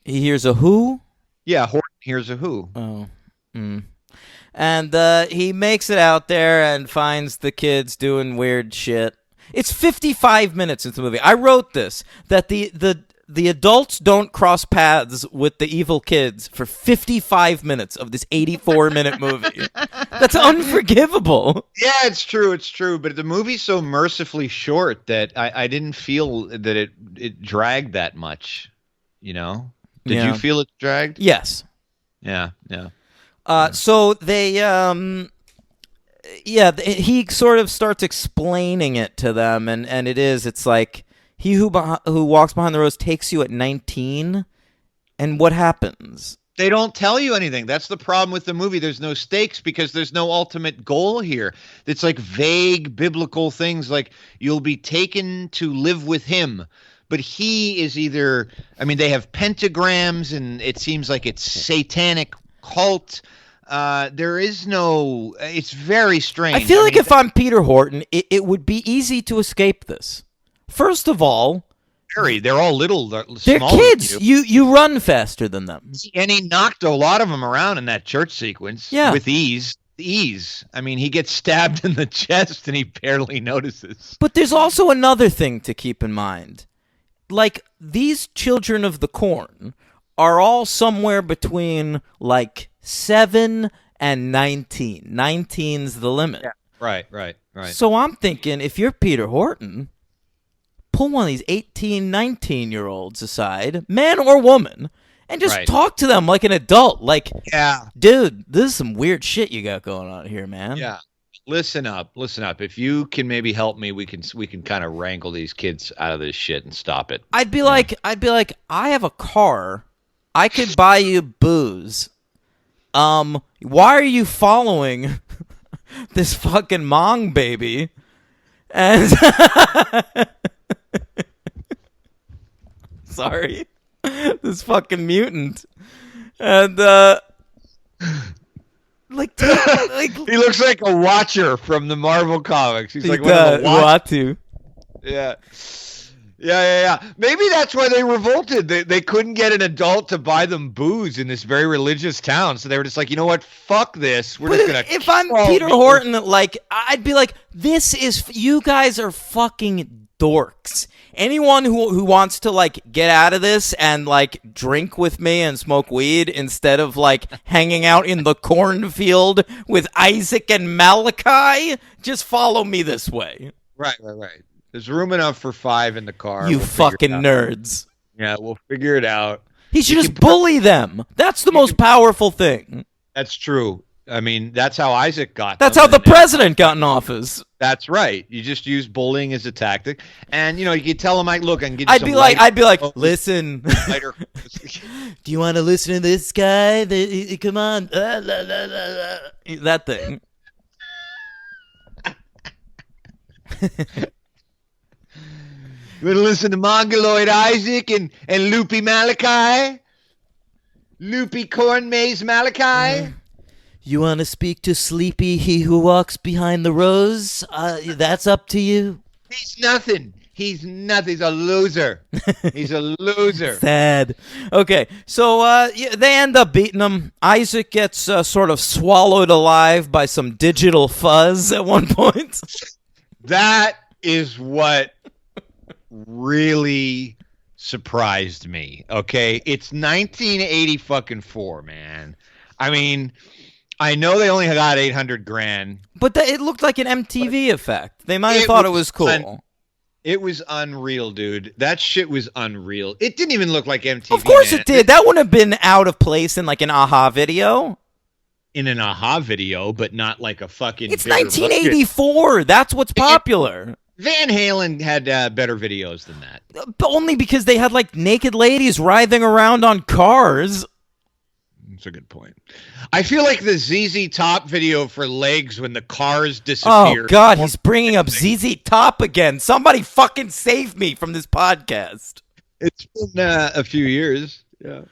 He hears a who? Yeah, Horton hears a who. Oh. And he makes it out there and finds the kids doing weird shit. It's 55 minutes into the movie. I wrote this, that the adults don't cross paths with the evil kids for 55 minutes of this 84-minute movie. That's unforgivable. Yeah, it's true. But the movie's so mercifully short that I didn't feel that it dragged that much, you know? Did you feel it dragged? Yes. Yeah. So they, he sort of starts explaining it to them, and it's like, he who walks behind the rose takes you at 19, and what happens? They don't tell you anything. That's the problem with the movie. There's no stakes because there's no ultimate goal here. It's like vague biblical things like you'll be taken to live with him. But he is either, I mean, they have pentagrams, and it seems like it's satanic cult. There is no, it's very strange. I feel like if I'm Peter Horton, it would be easy to escape this. First of all, they're all little. They're kids. You run faster than them. And he knocked a lot of them around in that church sequence with ease. I mean, he gets stabbed in the chest and he barely notices. But there's also another thing to keep in mind. Like, these children of the corn are all somewhere between, like, 7 and 19. 19's the limit. Yeah. Right. So I'm thinking, if you're Peter Horton, pull one of these 18, 19-year-olds aside, man or woman, and just talk to them like an adult. Like, dude, this is some weird shit you got going on here, man. Yeah. listen up, listen up. If you can maybe help me, we can kind of wrangle these kids out of this shit and stop it. I have a car. I could buy you booze. Why are you following this fucking Mong baby? And sorry, this fucking mutant, and He looks like a Watcher from the Marvel comics. He's like one the of the Watchers. Uatu. Yeah. Yeah. Maybe that's why they revolted. They couldn't get an adult to buy them booze in this very religious town, so they were just like, you know what? Fuck this. We're just gonna. If I'm Peter Horton, like I'd be like, this is you guys are fucking dorks. Anyone who wants to like get out of this and like drink with me and smoke weed instead of like hanging out in the cornfield with Isaac and Malachi, just follow me this way. Right. There's room enough for 5 in the car. You fucking nerds. Yeah, we'll figure it out. He should just bully them. That's the most powerful thing. That's true. I mean, that's how Isaac got. That's how the president got in office. That's right. You just use bullying as a tactic, and you could tell him, look, I can get you I'd be like, listen. Do you want to listen to this guy? Come on, that thing. You want to listen to Mongoloid Isaac and Loopy Malachi? Loopy Corn Maze Malachi? You want to speak to Sleepy, he who walks behind the rose? That's up to you. He's nothing. He's nothing. He's a loser. He's a loser. Sad. Okay, so they end up beating him. Isaac gets sort of swallowed alive by some digital fuzz at one point. That is what really surprised me. Okay, it's 1984, man. I mean, I know they only got $800,000, but it looked like an MTV effect. They might have thought it was cool. It was unreal, dude. That shit was unreal. It didn't even look like MTV. Of course it did. That wouldn't have been out of place in like an Aha video. In an Aha video, but not like a fucking. It's 1984. That's what's popular. Van Halen had better videos than that. But only because they had like naked ladies writhing around on cars. That's a good point. I feel like the ZZ Top video for Legs when the cars disappear. Oh, God, he's bringing up ZZ Top again. Somebody fucking save me from this podcast. It's been a few years. Yeah.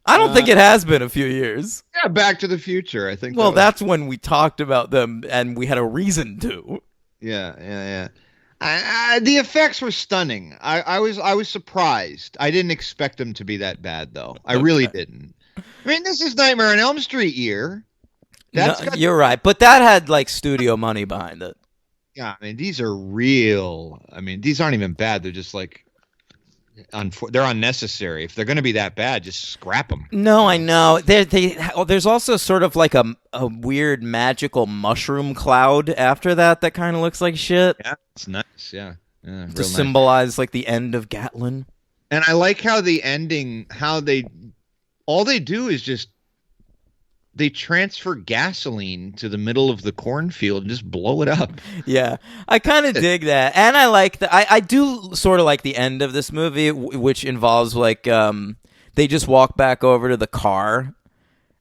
I don't think it has been a few years. Yeah, Back to the Future, I think. Well, that's when we talked about them and we had a reason to. Yeah. The effects were stunning. I was surprised. I didn't expect them to be that bad, though. I really didn't. I mean, this is Nightmare on Elm Street year. You're right, but that had like studio money behind it. Yeah, I mean, these are real. I mean, these aren't even bad. They're just like they're unnecessary. If they're going to be that bad, just scrap them. No, I know. There's also sort of like a weird magical mushroom cloud after that kind of looks like shit. Yeah, it's nice. Yeah, to symbolize like the end of Gatlin. And I like how the ending, all they do is just they transfer gasoline to the middle of the cornfield and just blow it up. Yeah, I kind of dig that, and I like I do sort of like the end of this movie, which involves like they just walk back over to the car,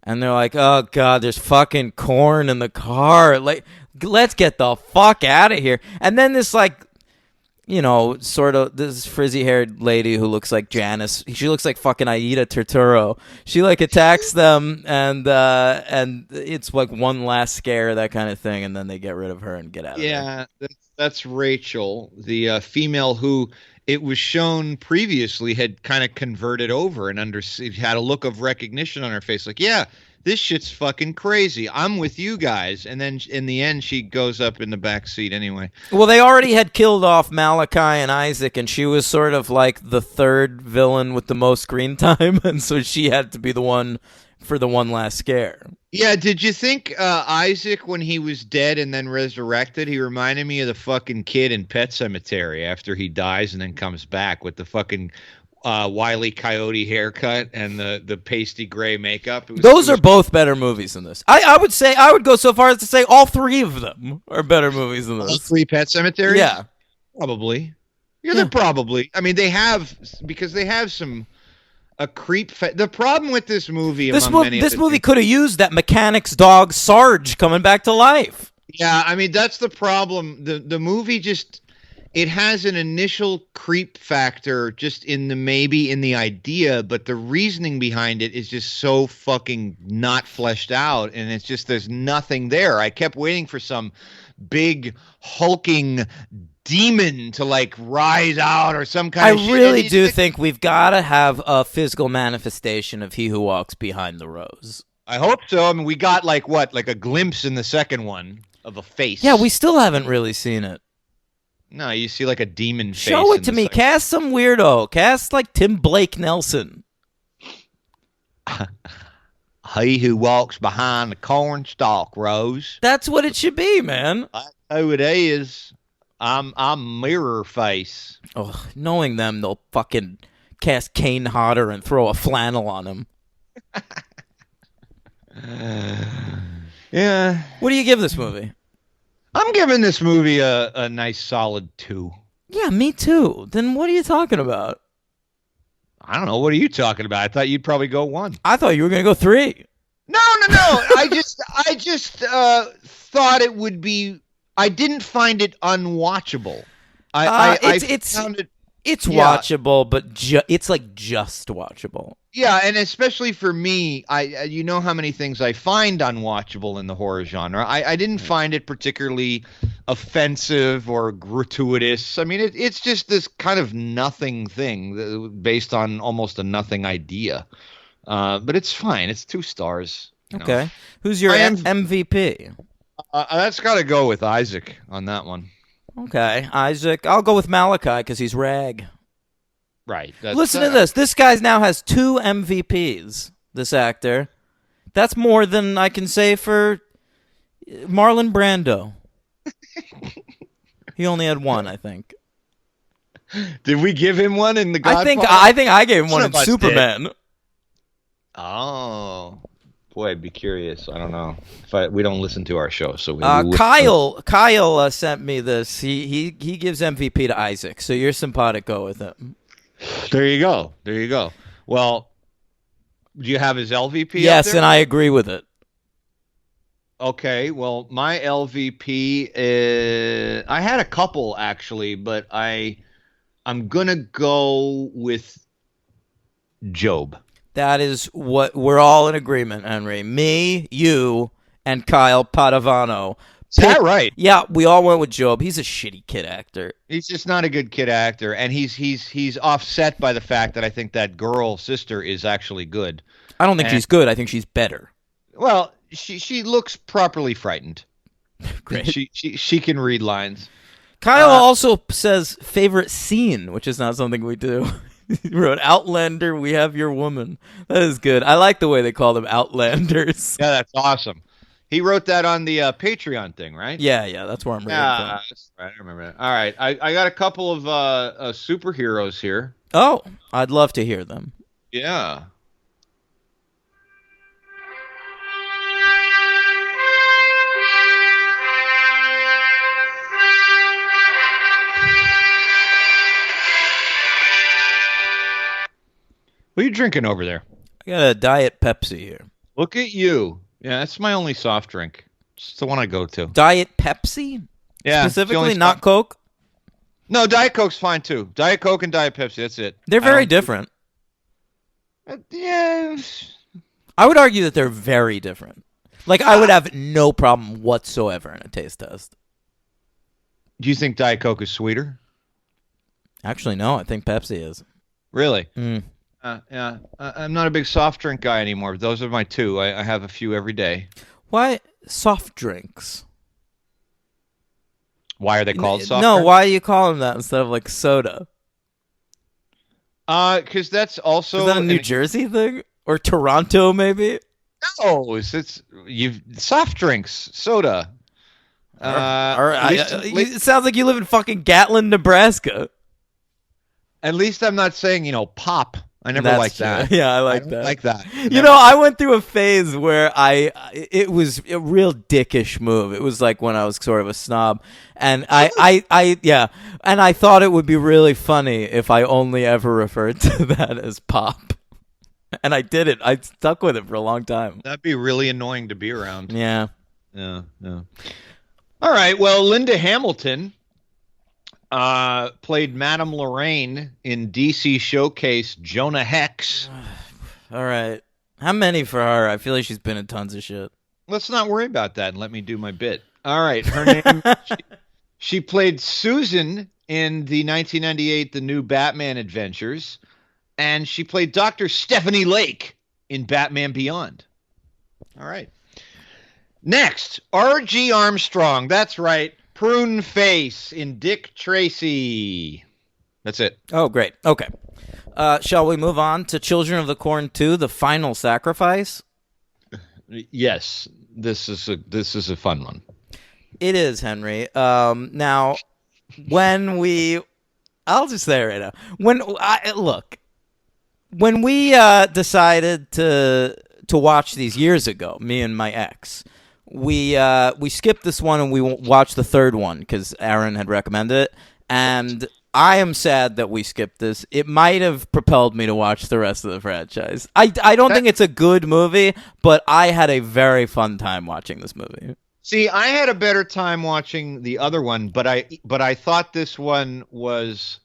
and they're like, "Oh God, there's fucking corn in the car. Like, let's get the fuck out of here." And then this like, sort of this frizzy-haired lady who looks like Janice. She looks like fucking Aida Turturro. She like attacks them, and it's like one last scare, that kind of thing, and then they get rid of her and get out of there. Yeah, that's Rachel, the female who it was shown previously had kind of converted over and had a look of recognition on her face, like, yeah, this shit's fucking crazy. I'm with you guys. And then in the end, she goes up in the back seat anyway. Well, they already had killed off Malachi and Isaac, and she was sort of like the third villain with the most screen time, and so she had to be the one for the one last scare. Yeah, did you think Isaac, when he was dead and then resurrected, he reminded me of the fucking kid in Pet Sematary after he dies and then comes back with the fucking Wile E. Coyote haircut and the pasty gray makeup. Those are both better movies than this. I would go so far as to say all three of them are better movies than all this. three Pet Cemeteries. Yeah. Probably. Yeah, Yeah. they're probably. I mean, they have some a creep. The problem with this movie, This among many movie other things- could have used that mechanic's dog Sarge coming back to life. Yeah, I mean that's the problem. The movie just it has an initial creep factor just in the idea, but the reasoning behind it is just so fucking not fleshed out, and it's just there's nothing there. I kept waiting for some big hulking demon to like rise out or some kind of shit. I really do think we've got to have a physical manifestation of He Who Walks Behind the Rose. I hope so. I mean, we got like a glimpse in the second one of a face. Yeah, we still haven't really seen it. No, you see like a demon face. Show in it to the me. second- Cast some weirdo. Cast like Tim Blake Nelson. He who walks behind the corn stalk, Rose. That's what it should be, man. I know it is. I'm mirror face. Oh, knowing them, they'll fucking cast Kane Hodder and throw a flannel on him. Yeah. What do you give this movie? I'm giving this movie a nice solid 2. Yeah, me too. Then what are you talking about? I don't know. What are you talking about? I thought you'd probably go 1. I thought you were going to go 3. No. I just thought it would be. I didn't find it unwatchable. I found it. It's Yeah. watchable, but it's like just watchable. Yeah, and especially for me, you know how many things I find unwatchable in the horror genre. I didn't find it particularly offensive or gratuitous. I mean, it's just this kind of nothing thing based on almost a nothing idea. But it's fine. It's 2 stars. You know. Okay. Who's your I am- MVP? That's got to go with Isaac on that one. Okay, Isaac. I'll go with Malachi because he's rag. Right. Listen to this. This guy now has 2 MVPs, this actor. That's more than I can say for Marlon Brando. He only had 1, I think. Did we give him one in the Godfather? I think I gave him one Some in of us Superman. Oh. Boy, I'd be curious. I don't know. We don't listen to our show, so we would- Kyle sent me this. He gives MVP to Isaac, so you're simpatico with him. There you go. Well, do you have his LVP? Yes, up there? and I agree with it. Okay. Well, my LVP is. I had a couple actually, but I'm gonna go with Job. That is what we're all in agreement, Henry. Me, you, and Kyle Padavano. Is that right? Yeah, we all went with Job. He's a shitty kid actor. He's just not a good kid actor, and he's offset by the fact that I think that girl sister is actually good. I don't think she's good. I think she's better. Well, she looks properly frightened. Great. She can read lines. Kyle also says favorite scene, which is not something we do. He wrote Outlander, we have your woman. That is good. I like the way they call them Outlanders. Yeah, that's awesome. He wrote that on the Patreon thing, right? Yeah, that's where I'm reading Yeah, that's right. I remember that. All right, I got a couple of superheroes here. from. Oh, I'd love to hear them. Yeah. What are you drinking over there? I got a Diet Pepsi here. Look at you. Yeah, that's my only soft drink. It's the one I go to. Diet Pepsi? Yeah, it's the Specifically, only not soft- Coke? No, Diet Coke's fine too. Diet Coke and Diet Pepsi. That's it. They're I very don't- different. Yeah. I would argue that they're very different. Like, I would have no problem whatsoever in a taste test. Do you think Diet Coke is sweeter? Actually, no, I think Pepsi is. Really? Mm. Yeah. I'm not a big soft drink guy anymore. Those are my 2. I have a few every day. Why soft drinks? Why are they called soft No, drinks? why do you call them that instead of like soda? Because that's also Is that a New Jersey thing? Or Toronto, maybe? No, it's you've soft drinks, soda. All right. at least- It sounds like you live in fucking Gatlin, Nebraska. At least I'm not saying, pop. I never That's liked true. that. Yeah, I I like don't that. like that. You know, I went through a phase where it was a real dickish move. It was like when I was sort of a snob, and yeah, and I thought it would be really funny if I only ever referred to that as pop, and I did it. I stuck with it for a long time. That'd be really annoying to be around. Yeah. Yeah, yeah. All right. Well, Linda Hamilton played Madame Lorraine in DC Showcase Jonah Hex. All right. How many for her? I feel like she's been in tons of shit. Let's not worry about that and let me do my bit. All right. Her name, she played Susan in the 1998 The New Batman Adventures, and she played Dr. Stephanie Lake in Batman Beyond. All right. Next, R.G. Armstrong. That's right. Prune Face in Dick Tracy. That's it. Oh, great. Okay. Shall we move on to Children of the Corn 2, The Final Sacrifice? Yes, this is a fun one. It is, Henry. Now, I'll just say it right now. When we decided to watch these years ago, me and my ex, we skipped this one and we watched the third one because Aaron had recommended it, and I am sad that we skipped this. It might have propelled me to watch the rest of the franchise. I don't think it's a good movie, but I had a very fun time watching this movie. See, I had a better time watching the other one, but I thought this one was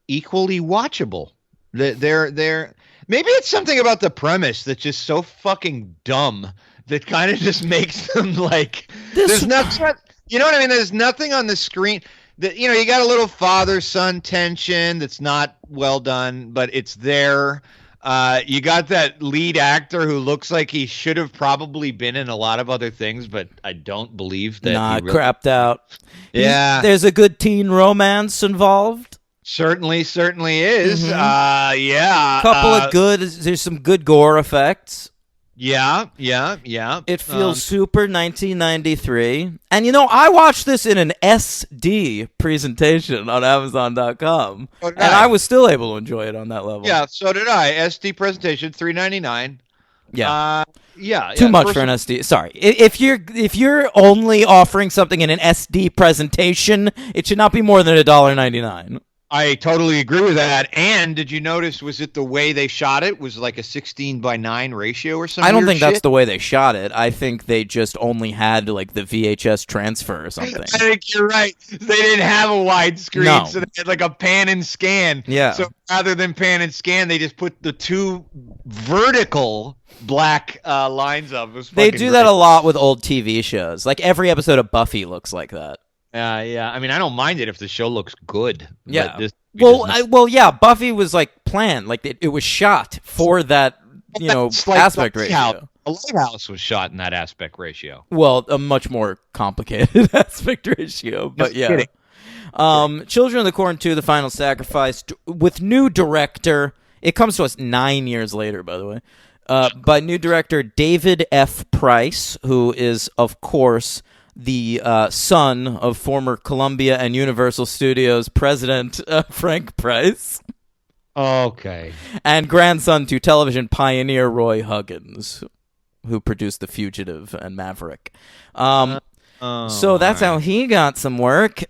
equally watchable. They're maybe it's something about the premise that's just so fucking dumb that kind of just makes them like there's nothing. You know what I mean? There's nothing on the screen. That you got a little father-son tension that's not well done, but it's there. You got that lead actor who looks like he should have probably been in a lot of other things, but I don't believe that. Nah, crapped out. Yeah, there's a good teen romance involved. Certainly is. Mm-hmm. Yeah, couple of good. There's some good gore effects. Yeah. It feels super 1993. And I watched this in an SD presentation on Amazon.com. And I was still able to enjoy it on that level. Yeah, so did I. SD presentation, $3.99. Yeah. Yeah. Too much for an SD. Sorry. If you're only offering something in an SD presentation, it should not be more than $1.99. I totally agree with that. And did you notice, was it the way they shot it? Was it like a 16:9 ratio or something? I don't think that's the way they shot it. I think they just only had like the VHS transfer or something. I think you're right. They didn't have a widescreen, so they had like a pan and scan. Yeah. So rather than pan and scan, they just put the two vertical black lines up. They do that a lot with old TV shows. Like every episode of Buffy looks like that. Yeah. I mean, I don't mind it if the show looks good. Yeah. Yeah. Buffy was like planned. Like it was shot for that, aspect ratio. A Lighthouse was shot in that aspect ratio. Well, a much more complicated aspect ratio, but Just yeah. kidding. Children of the Corn 2, The Final Sacrifice, with new director. It comes to us 9 years later, by the way. By new director David F. Price, who is, of course, the son of former Columbia and Universal Studios president Frank Price. Okay. And grandson to television pioneer Roy Huggins, who produced The Fugitive and Maverick. So that's how he got some work.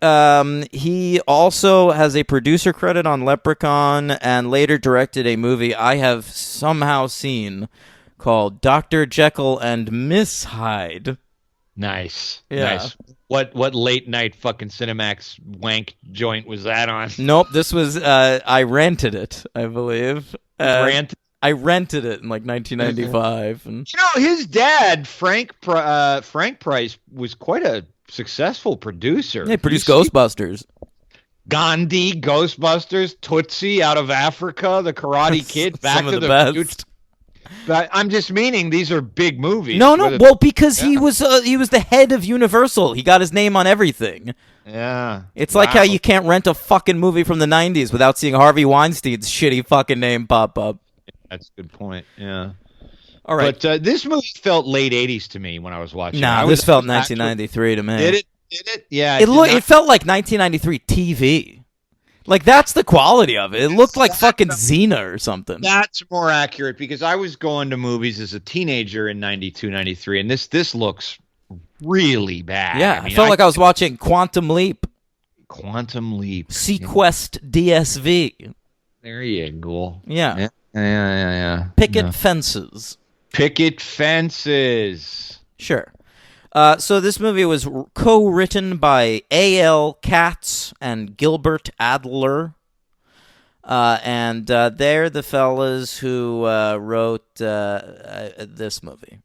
He also has a producer credit on Leprechaun and later directed a movie I have somehow seen called Dr. Jekyll and Miss Hyde. Nice. Yeah. Nice. What late night fucking Cinemax wank joint was that on? Nope, this was I rented it, I believe. I rented it in like 1995. And his dad, Frank Price, was quite a successful producer. He produced Ghostbusters. Gandhi, Ghostbusters, Tootsie out of Africa, The Karate Kid, Back to the Future. But I'm just meaning these are big movies. No. Well, because he was the head of Universal. He got his name on everything. Yeah. It's like how you can't rent a fucking movie from the 90s without seeing Harvey Weinstein's shitty fucking name pop up. That's a good point. Yeah. All right. But this movie felt late 80s to me when I was watching it. This felt 1993 to me. Did it? Yeah. It felt like 1993 TV. Like, that's the quality of it. It looked like fucking Xena or something. That's more accurate because I was going to movies as a teenager in 92, 93, and this looks really bad. Yeah, I felt like I was watching Quantum Leap. Quantum Leap. Sequest DSV. There you go. Yeah. Yeah. Picket Fences. Picket Fences. Sure. So this movie was co-written by A.L. Katz and Gilbert Adler. And they're the fellas who wrote this movie.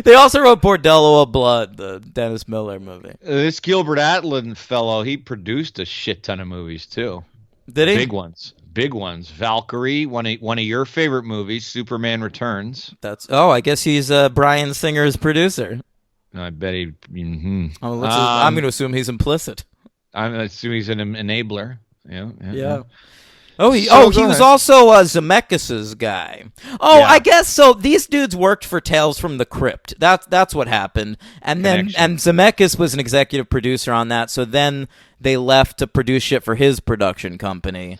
They also wrote Bordello of Blood, the Dennis Miller movie. This Gilbert Adler fellow, he produced a shit ton of movies too. Did he? Big ones. Valkyrie, one of your favorite movies, Superman Returns. I guess he's Bryan Singer's producer. I bet he. I'm going to assume he's implicit. I'm assuming he's an enabler. Yeah. He was also Zemeckis' guy. I guess so. These dudes worked for Tales from the Crypt. That's what happened. And Zemeckis was an executive producer on that. So then they left to produce shit for his production company.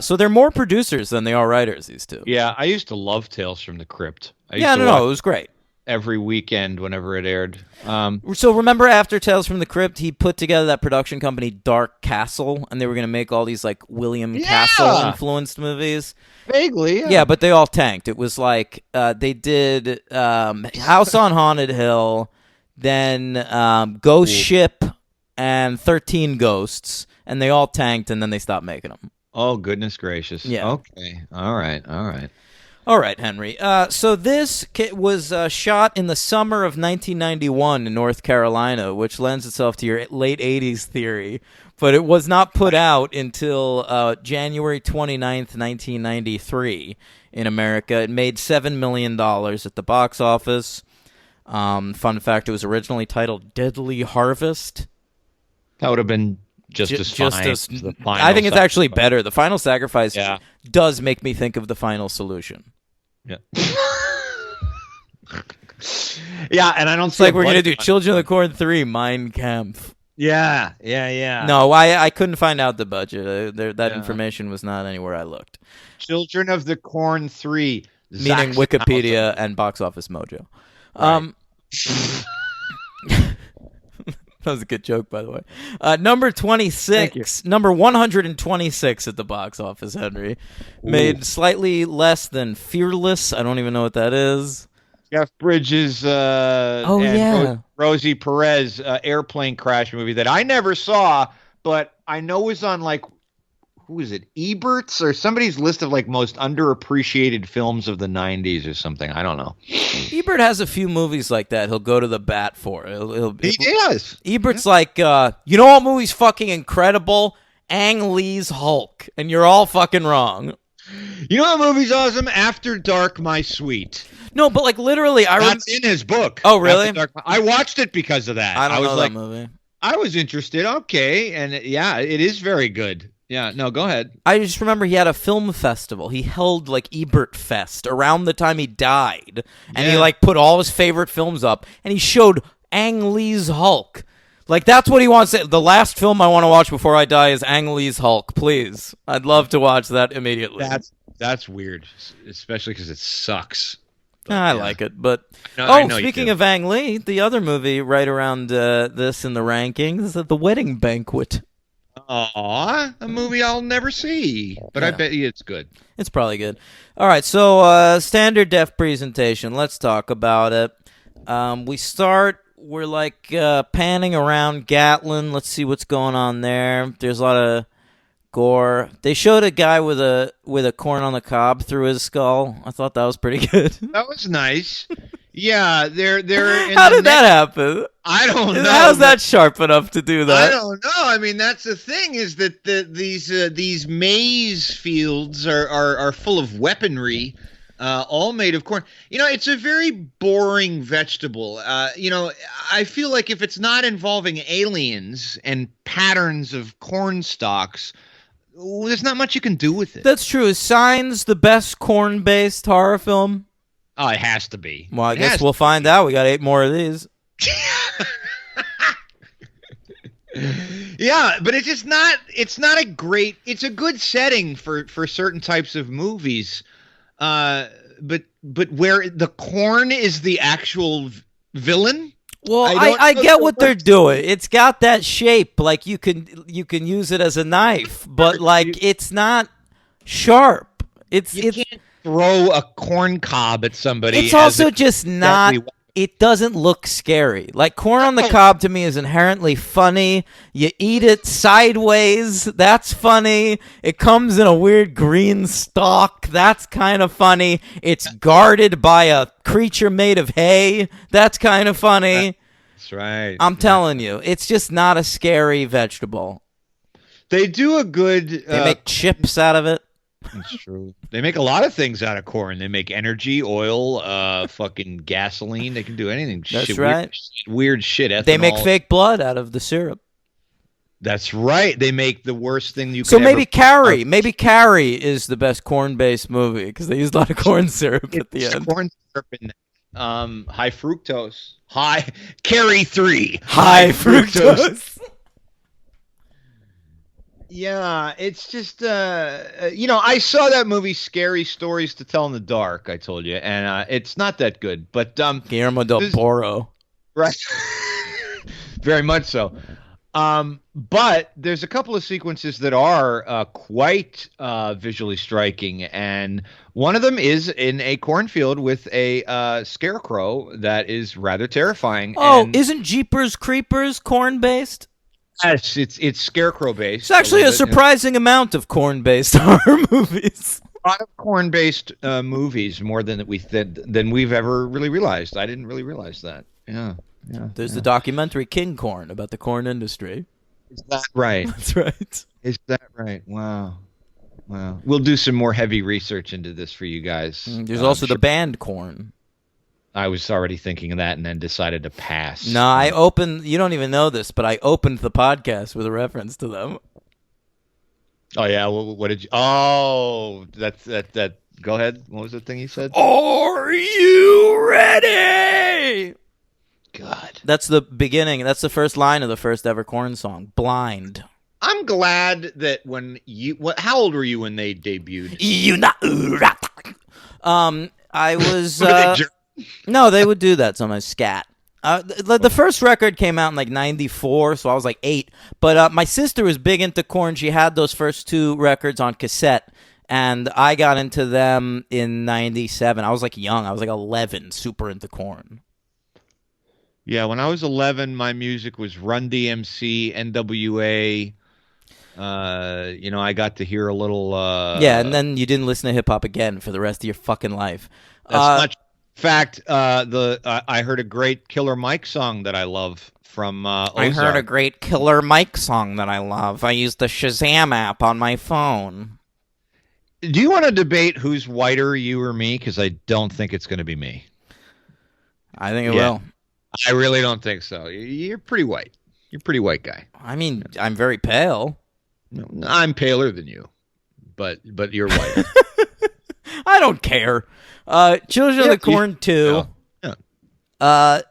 So they're more producers than they are writers, these two. Yeah, I used to love Tales from the Crypt. It was great. Every weekend whenever it aired. So remember after Tales from the Crypt, he put together that production company Dark Castle, and they were going to make all these like William Castle influenced movies. Vaguely, yeah, but they all tanked. It was like they did House on Haunted Hill, then Ghost Ship, and 13 Ghosts, and they all tanked, and then they stopped making them. Oh, goodness gracious. Yeah. Okay. All right. All right, Henry. So this was shot in the summer of 1991 in North Carolina, which lends itself to your late 80s theory. But it was not put out until January 29th, 1993 in America. It made $7 million at the box office. Fun fact, it was originally titled Deadly Harvest. That would have been just as fine. The Final I think it's actually better. The Final Sacrifice does make me think of The Final Solution. Yeah. Yeah, and I don't. It's like we're gonna do Children of the Corn 3, Mein Kampf. Yeah. No, I couldn't find out the budget. That information was not anywhere I looked. Children of the Corn 3, meaning Wikipedia and Box Office Mojo. Right. That was a good joke, by the way. Number 26, number 126 at the box office, Henry. Made slightly less than Fearless. I don't even know what that is. Jeff Bridges Rosie Perez airplane crash movie that I never saw, but I know was on like, who is it, Ebert's or somebody's list of like most underappreciated films of the 90s or something. I don't know. Ebert has a few movies like that he'll go to the bat for. He does. Ebert's like, you know what movie's fucking incredible? Ang Lee's Hulk. And you're all fucking wrong. You know what movie's awesome? After Dark, My Sweet. No, but like literally, that's in his book. Oh, really? I watched it because of that. I don't know that movie. I was interested. Okay, and yeah, it is very good. Yeah, no, go ahead. I just remember he had a film festival. He held like Ebert Fest around the time he died, and he like put all his favorite films up, and he showed Ang Lee's Hulk. Like that's what he wants. The last film I want to watch before I die is Ang Lee's Hulk. Please, I'd love to watch that immediately. That's weird, especially because it sucks. But, I like it, but speaking of Ang Lee, the other movie right around this in the rankings is The Wedding Banquet. Aw, a movie I'll never see, but I bet you it's good. It's probably good. All right, so standard def presentation. Let's talk about it. We're like panning around Gatlin. Let's see what's going on there. There's a lot of gore. They showed a guy with a corn on the cob through his skull. I thought that was pretty good. That was nice. Yeah, they're in How did that happen? I don't know. How's that sharp enough to do that? I don't know. I mean, that's the thing is that these maize fields are full of weaponry, all made of corn. You know, it's a very boring vegetable. You know, I feel like if it's not involving aliens and patterns of corn stalks, there's not much you can do with it. That's true. Is Signs the best corn-based horror film? Oh, it has to be. Well, I guess we'll find out. We got 8 more of these. Yeah, but it's just not. It's not a great. It's a good setting for certain types of movies. Uh, but where the corn is the actual villain. Well, don't I know get that what they're doing. It's got that shape, like you can use it as a knife, but like it's not sharp. You can't throw a corn cob at somebody. It's also just not. deadly- It doesn't look scary. Like corn on the cob to me is inherently funny. You eat it sideways. That's funny. It comes in a weird green stalk. That's kind of funny. It's guarded by a creature made of hay. That's kind of funny. That's right. I'm telling you, it's just not a scary vegetable. They do a good. They make chips out of it. That's true. They make a lot of things out of corn. They make energy, oil, fucking gasoline. They can do anything. That's right. Weird shit. Ethanol. They make fake blood out of the syrup. That's right. They make the worst thing you. So can maybe ever... Carrie. Maybe Carrie is the best corn-based movie because they use a lot of corn syrup at the end. Corn syrup in high fructose. Carrie 3. High fructose. Yeah, it's just I saw that movie Scary Stories to Tell in the Dark, I told you, and it's not that good, but Guillermo del Toro. Right. Very much so. But there's a couple of sequences that are quite visually striking, and one of them is in a cornfield with a scarecrow that is rather terrifying. Oh, and isn't Jeepers Creepers corn-based? yes, it's scarecrow based. It's actually a surprising amount of corn-based horror movies. A lot of corn-based movies, more than we've ever really realized. I didn't really realize that. Yeah. There's the documentary King Corn about the corn industry. Is that right? That's right. Is that right? Wow. We'll do some more heavy research into this for you guys. There's also the band Corn. I was already thinking of that and then decided to pass. No, I opened. You don't even know this, but I opened the podcast with a reference to them. Oh yeah. What did you? Oh, that. Go ahead. What was the thing you said? Are you ready? God. That's the beginning. That's the first line of the first ever Corn song. Blind. I'm glad that when you. How old were you when they debuted? I was. No, they would do that sometimes. Scat. The first record came out in like '94, so I was like 8. But my sister was big into Corn. She had those first 2 records on cassette, and I got into them in '97. I was like young. I was like 11, super into Corn. Yeah, when I was 11, my music was Run DMC, NWA. I got to hear a little. Yeah, and then you didn't listen to hip hop again for the rest of your fucking life. That's not. In fact, I heard a great Killer Mike song that I love from Ozark. I heard a great Killer Mike song that I love. I used the Shazam app on my phone. Do you want to debate who's whiter, you or me? Because I don't think it's going to be me. I think it will. I really don't think so. You're pretty white. You're a pretty white guy. I mean, I'm very pale. No, I'm paler than you, but you're white. I don't care. Children of the Corn 2. Yeah.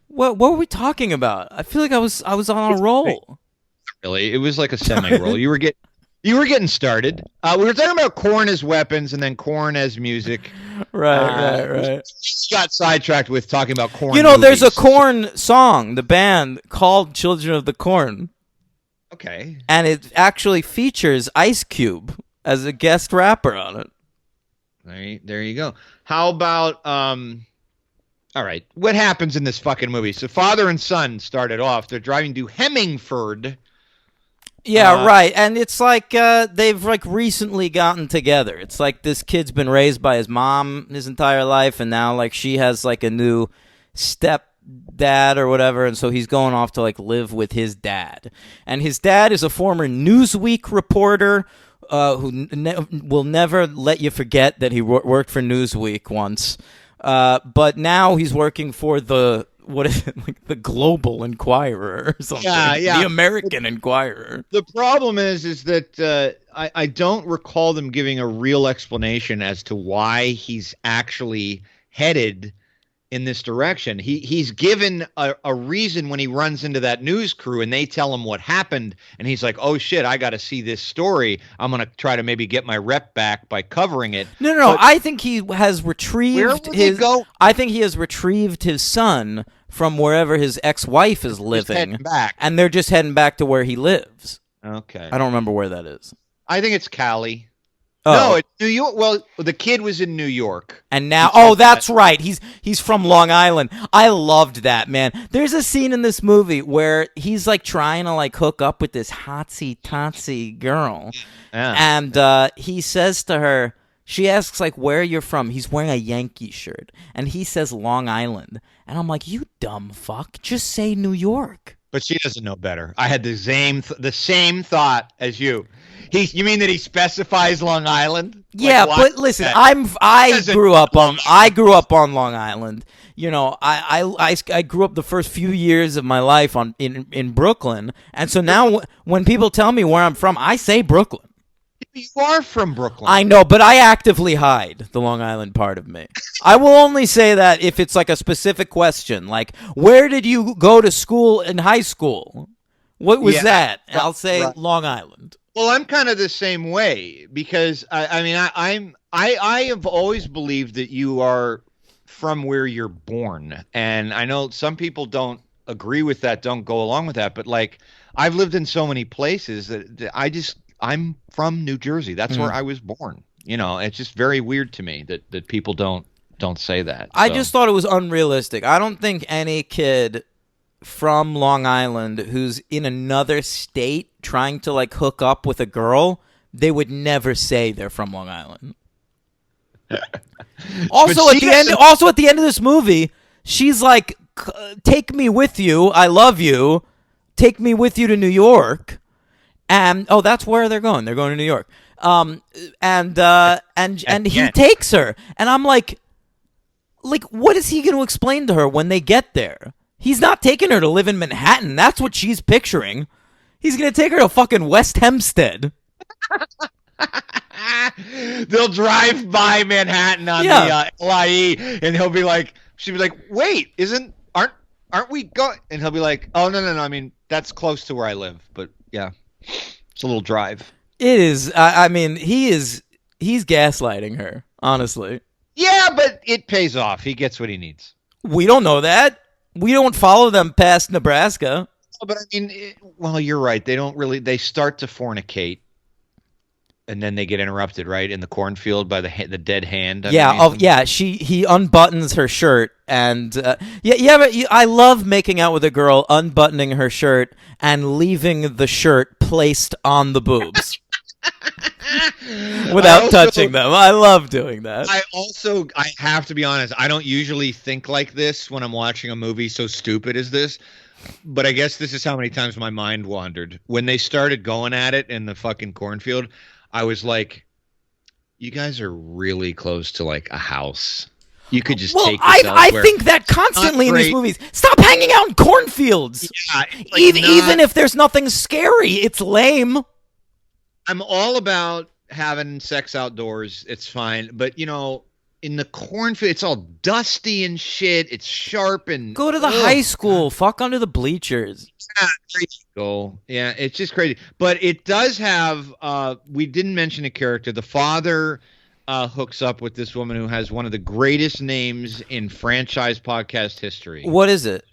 What were we talking about? I feel like I was on a roll. Really, it was like a semi-roll. You were getting started. We were talking about Corn as weapons and then Corn as music. Right. We got sidetracked with talking about Corn. There's a Corn song, the band called Children of the Corn. Okay. And it actually features Ice Cube as a guest rapper on it. There you go. How about all right, what happens in this fucking movie? So father and son started off. They're driving to Hemmingford. Yeah, right. And it's like they've like recently gotten together. It's like this kid's been raised by his mom his entire life, and now like she has like a new stepdad or whatever, and so he's going off to like live with his dad. And his dad is a former Newsweek reporter who will never let you forget that he worked for Newsweek once. But now he's working for the the Global Inquirer or something? Yeah. The American Inquirer. The problem is that I don't recall them giving a real explanation as to why he's actually headed in this direction. He's given a reason when he runs into that news crew and they tell him what happened, and he's like, "Oh shit, I got to see this story. I'm gonna try to maybe get my rep back by covering it." No. But I think he has retrieved where would he go? I think he has retrieved his son from wherever his ex-wife is living, heading back. and they're just heading back to where he lives. Okay. I don't remember where that is. I think it's Cali. Oh. No, it's New York. Well, the kid was in New York. And now, that's right. He's from Long Island. I loved that, man. There's a scene in this movie where he's like trying to like hook up with this hotsy-totsy girl, and he says to her, she asks like where you're from. He's wearing a Yankee shirt, and he says Long Island, and I'm like, you dumb fuck, just say New York. But she doesn't know better. I had the same thought as you. You mean that he specifies Long Island? Yeah, but listen, I grew up on Long Island. You know, I grew up the first few years of my life in Brooklyn, and so now when people tell me where I'm from, I say Brooklyn. You are from Brooklyn. I know, but I actively hide the Long Island part of me. I will only say that if it's like a specific question, like where did you go to school in high school? What was that? I'll say Long Island. Well, I'm kind of the same way because I have always believed that you are from where you're born, and I know some people don't agree with that, don't go along with that, but like I've lived in so many places that I'm from New Jersey. That's where I was born. You know, it's just very weird to me that people don't say that. I just thought it was unrealistic. I don't think any kid from Long Island who's in another state trying to like hook up with a girl, they would never say they're from Long Island. Also at the end of this movie, she's like, take me with you. I love you. Take me with you to New York. And that's where they're going. They're going to New York. And he takes her. And I'm like, what is he going to explain to her when they get there? He's not taking her to live in Manhattan. That's what she's picturing. He's going to take her to fucking West Hempstead. They'll drive by Manhattan on the LIE, and she'll be like, wait, aren't we going? And he'll be like, oh, no. I mean, that's close to where I live. But yeah, it's a little drive. It is. I mean, he's gaslighting her, honestly. Yeah, but it pays off. He gets what he needs. We don't know that. We don't follow them past Nebraska. But I mean, well, you're right. They start to fornicate, and then they get interrupted, right, in the cornfield by the dead hand. He unbuttons her shirt, and but I love making out with a girl unbuttoning her shirt and leaving the shirt placed on the boobs. Without touching them. I love doing that. I have to be honest, I don't usually think like this when I'm watching a movie so stupid as this, but I guess this is how many times my mind wandered. When they started going at it in the fucking cornfield, I was like, you guys are really close to like a house. You could just take this elsewhere. I think that constantly in these movies. Stop hanging out in cornfields. Yeah, even if there's nothing scary, it's lame. I'm all about having sex outdoors. It's fine. But, you know, in the cornfield, it's all dusty and shit. It's sharp and... Go to the high school. Fuck under the bleachers. Yeah, there you go. Yeah, it's just crazy. But it does have... we didn't mention a character. The father hooks up with this woman who has one of the greatest names in franchise podcast history. What is it?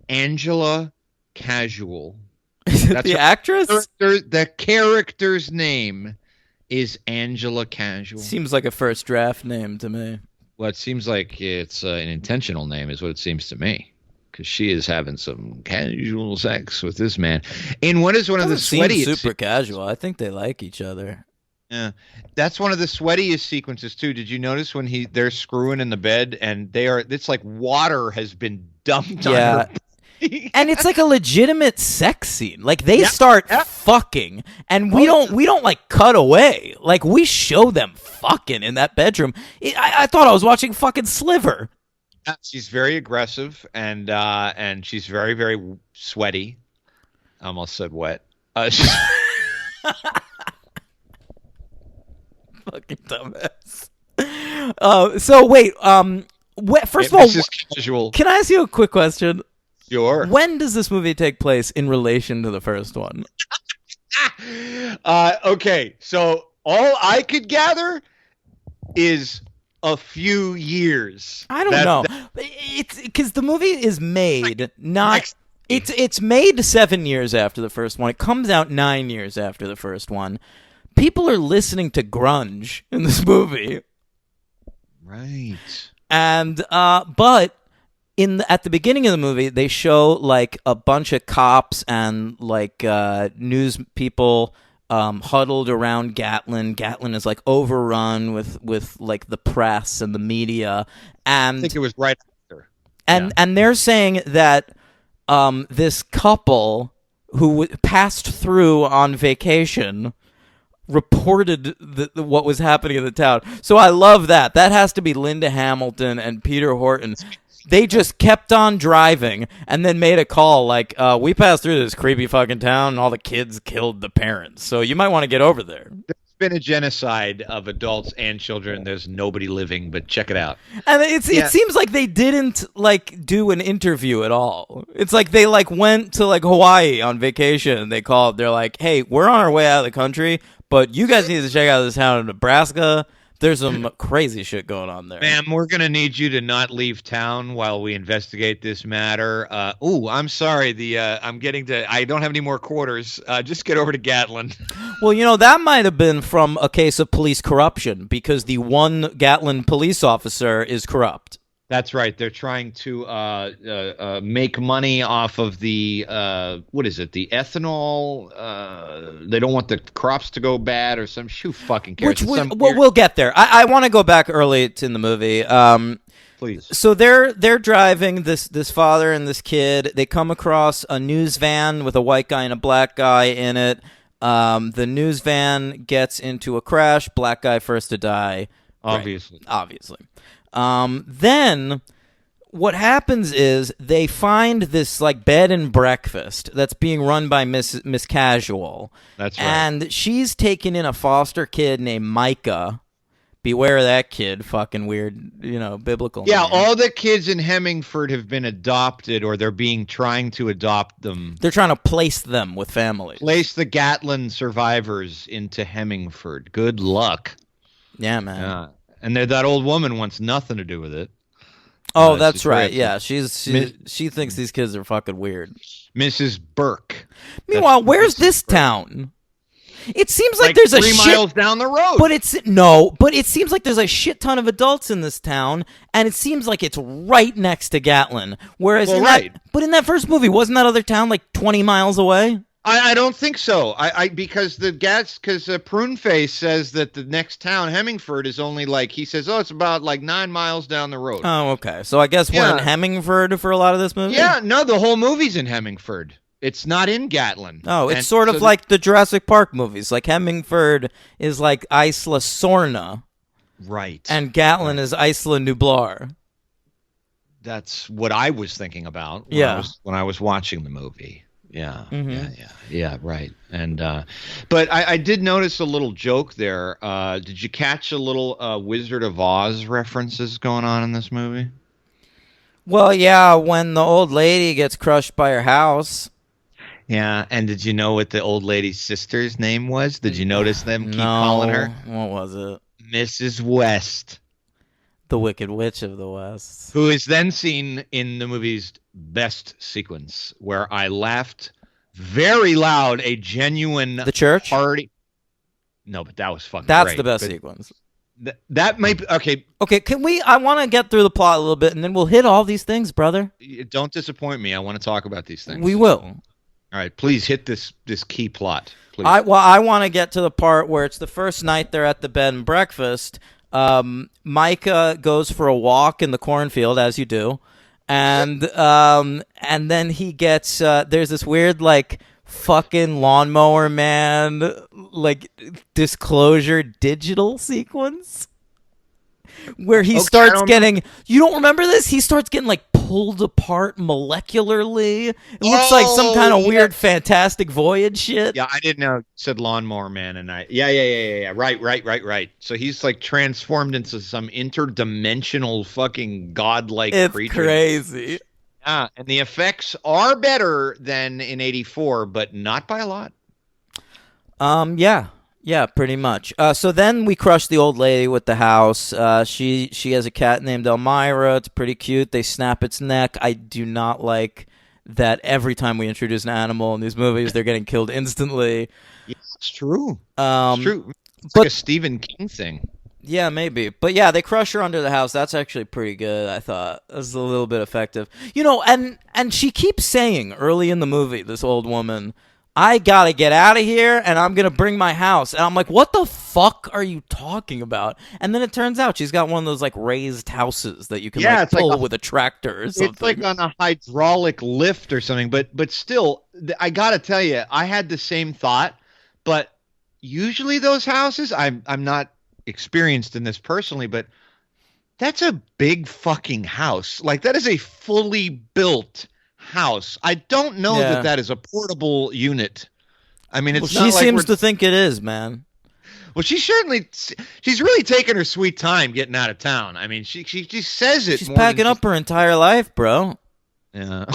Angela Casual. That's the actress? The character's name is Angela Casual. Seems like a first draft name to me. Well, it seems like it's an intentional name is what it seems to me. Because she is having some casual sex with this man. And what is one of the sweatiest... super casual. I think they like each other. Yeah. That's one of the sweatiest sequences, too. Did you notice when they're screwing in the bed and it's like water has been dumped on her? And it's like a legitimate sex scene. Like they start fucking, and we don't like cut away. Like we show them fucking in that bedroom. I thought I was watching fucking Sliver. She's very aggressive and she's very, very sweaty. I almost said wet. Fucking dumbass. So wait, First of all, Mrs. Casual. can I ask you a quick question? Sure. When does this movie take place in relation to the first one? Okay, so all I could gather is a few years. I don't know. It's because the movie is made not. It's made 7 years after the first one. It comes out 9 years after the first one. People are listening to grunge in this movie, Right. and but at the beginning of the movie, they show like a bunch of cops and like news people huddled around Gatlin. Gatlin is like overrun with like the press and the media, and I think it was right after. and they're saying that this couple who passed through on vacation reported what was happening in the town. So I love that. That has to be Linda Hamilton and Peter Horton. They just kept on driving and then made a call like, we passed through this creepy fucking town and all the kids killed the parents. So you might want to get over there. There's been a genocide of adults and children. There's nobody living, but check it out. And it seems like they didn't like do an interview at all. It's like they like went to like Hawaii on vacation and they called. They're like, hey, we're on our way out of the country, but you guys need to check out this town in Nebraska. There's some crazy shit going on there. Ma'am, we're going to need you to not leave town while we investigate this matter. I'm sorry. I don't have any more quarters. Just get over to Gatlin. Well, you know, that might have been from a case of police corruption because the one Gatlin police officer is corrupt. That's right. They're trying to make money off of the what is it? The ethanol. They don't want the crops to go bad or some. Who fucking cares? We'll get there. I want to go back early in the movie. Please. So they're driving this father and this kid. They come across a news van with a white guy and a black guy in it. The news van gets into a crash. Black guy first to die. Obviously. Right. Obviously. Then what happens is they find this like bed and breakfast that's being run by Miss Casual. That's right. And she's taking in a foster kid named Micah. Beware of that kid. Fucking weird, biblical Yeah, name. all the kids in Hemingford have been adopted or they're trying to adopt them. They're trying to place them with families. Place the Gatlin survivors into Hemingford. Good luck. Yeah, man. And that old woman wants nothing to do with it. Oh, that's right. Yeah, she thinks these kids are fucking weird. Mrs. Burke. Meanwhile, where's this town? It seems like there's 3 miles down the road. But it seems like there's a shit ton of adults in this town, and it seems like it's right next to Gatlin. Whereas, in that first movie, wasn't that other town like 20 miles away? I don't think so. Because Pruneface says that the next town, Hemingford, is only he says, it's about 9 miles down the road. Oh, okay. So I guess we're in Hemingford for a lot of this movie? Yeah, no, the whole movie's in Hemingford. It's not in Gatlin. Oh, it's sort of like the Jurassic Park movies. Like Hemingford is like Isla Sorna. Right. And Gatlin is Isla Nublar. That's what I was thinking about when I was watching the movie. Yeah, yeah, right. And but I did notice a little joke there. Did you catch a little Wizard of Oz references going on in this movie? Well, yeah, when the old lady gets crushed by her house. Yeah, and did you know what the old lady's sister's name was? Did you notice them keep calling her? What was it? Mrs. West. The Wicked Witch of the West. Who is then seen in the movie's best sequence, where I laughed very loud, a genuine The church? party. No, but that was fucking That's great. the best sequence. That might be, okay. Okay, I want to get through the plot a little bit, and then we'll hit all these things, brother. Don't disappoint me. I want to talk about these things. We will. All right, please hit this key plot. Please. I want to get to the part where it's the first night they're at the bed and breakfast. Micah goes for a walk in the cornfield, as you do, and then he gets there's this weird fucking lawnmower man disclosure digital sequence. where he Okay, I starts don't getting. You don't remember this? He starts getting like pulled apart molecularly. It looks like some kind of weird Fantastic Voyage shit. Yeah, I didn't know. You said Lawnmower Man, and yeah. Right. So he's like transformed into some interdimensional fucking godlike It's creature. crazy. Yeah, and the effects are better than in '84, but not by a lot. Yeah, pretty much. So then we crush the old lady with the house. She has a cat named Elmira. It's pretty cute. They snap its neck. I do not like that every time we introduce an animal in these movies, they're getting killed instantly. Yes, it's true. It's true. It's like a Stephen King thing. Yeah, maybe. But yeah, they crush her under the house. That's actually pretty good, I thought. That was a little bit effective. And she keeps saying early in the movie, this old woman, I gotta get out of here and I'm gonna bring my house. And I'm like, what the fuck are you talking about? And then it turns out she's got one of those like raised houses that you can pull with a tractor or something. It's like on a hydraulic lift or something. But still, I gotta tell you, I had the same thought. But usually those houses, I'm not experienced in this personally, but that's a big fucking house. Like that is a fully built house. I don't know that is a portable unit. I mean, it's not she like seems to think it is, man. Well, she's really taking her sweet time getting out of town. I mean, she says it. She's packing up her entire life, bro. Yeah.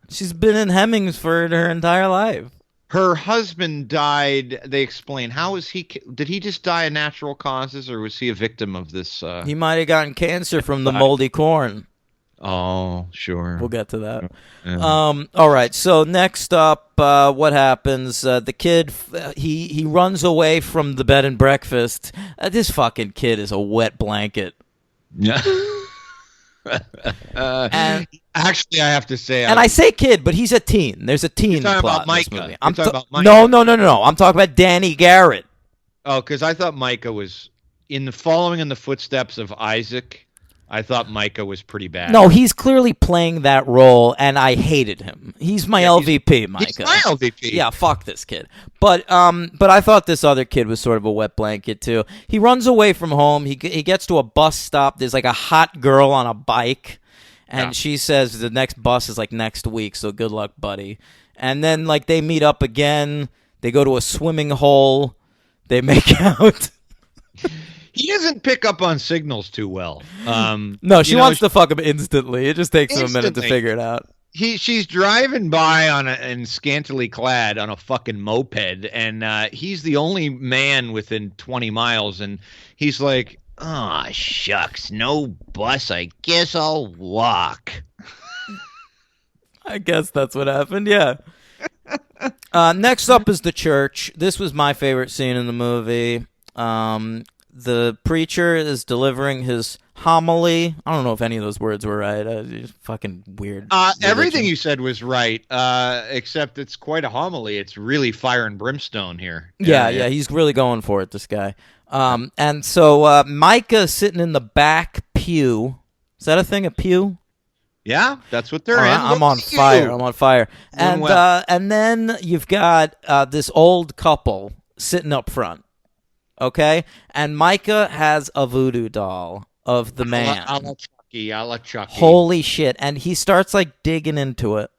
She's been in Hemmings for her entire life. Her husband died. They explain. How was he? Did he just die of natural causes, or was he a victim of this? He might have gotten cancer from the moldy corn. Oh, sure. We'll get to that. Yeah. All right. So next up, what happens? The kid, he runs away from the bed and breakfast. This fucking kid is a wet blanket. Yeah. And actually, I have to say, I say kid, but he's a teen. There's a teen talking plot about Micah. in this movie. You're talking about Micah. No. I'm talking about Danny Garrett. Oh, because I thought Micah was following in the footsteps of Isaac. I thought Micah was pretty bad. No, he's clearly playing that role, and I hated him. He's my LVP, Micah. He's my LVP. Yeah, fuck this kid. But I thought this other kid was sort of a wet blanket too. He runs away from home. He gets to a bus stop. There's like a hot girl on a bike, and she says the next bus is like next week. So good luck, buddy. And then like they meet up again. They go to a swimming hole. They make out. He doesn't pick up on signals too well. No, she wants to fuck him instantly. It just takes him a minute to figure it out. She's driving by and scantily clad on a fucking moped, and he's the only man within 20 miles, and he's like, "Oh shucks, no bus. I guess I'll walk." I guess that's what happened. Yeah. Next up is the church. This was my favorite scene in the movie. The preacher is delivering his homily. I don't know if any of those words were right. It's fucking weird. Everything you said was right, except it's quite a homily. It's really fire and brimstone here. Yeah, he's really going for it, this guy. And so Micah's sitting in the back pew. Is that a thing, a pew? Yeah, that's what they're in. I'm on fire. And then you've got this old couple sitting up front. Okay? And Micah has a voodoo doll of the man. A la Chucky. Holy shit. And he starts like digging into it.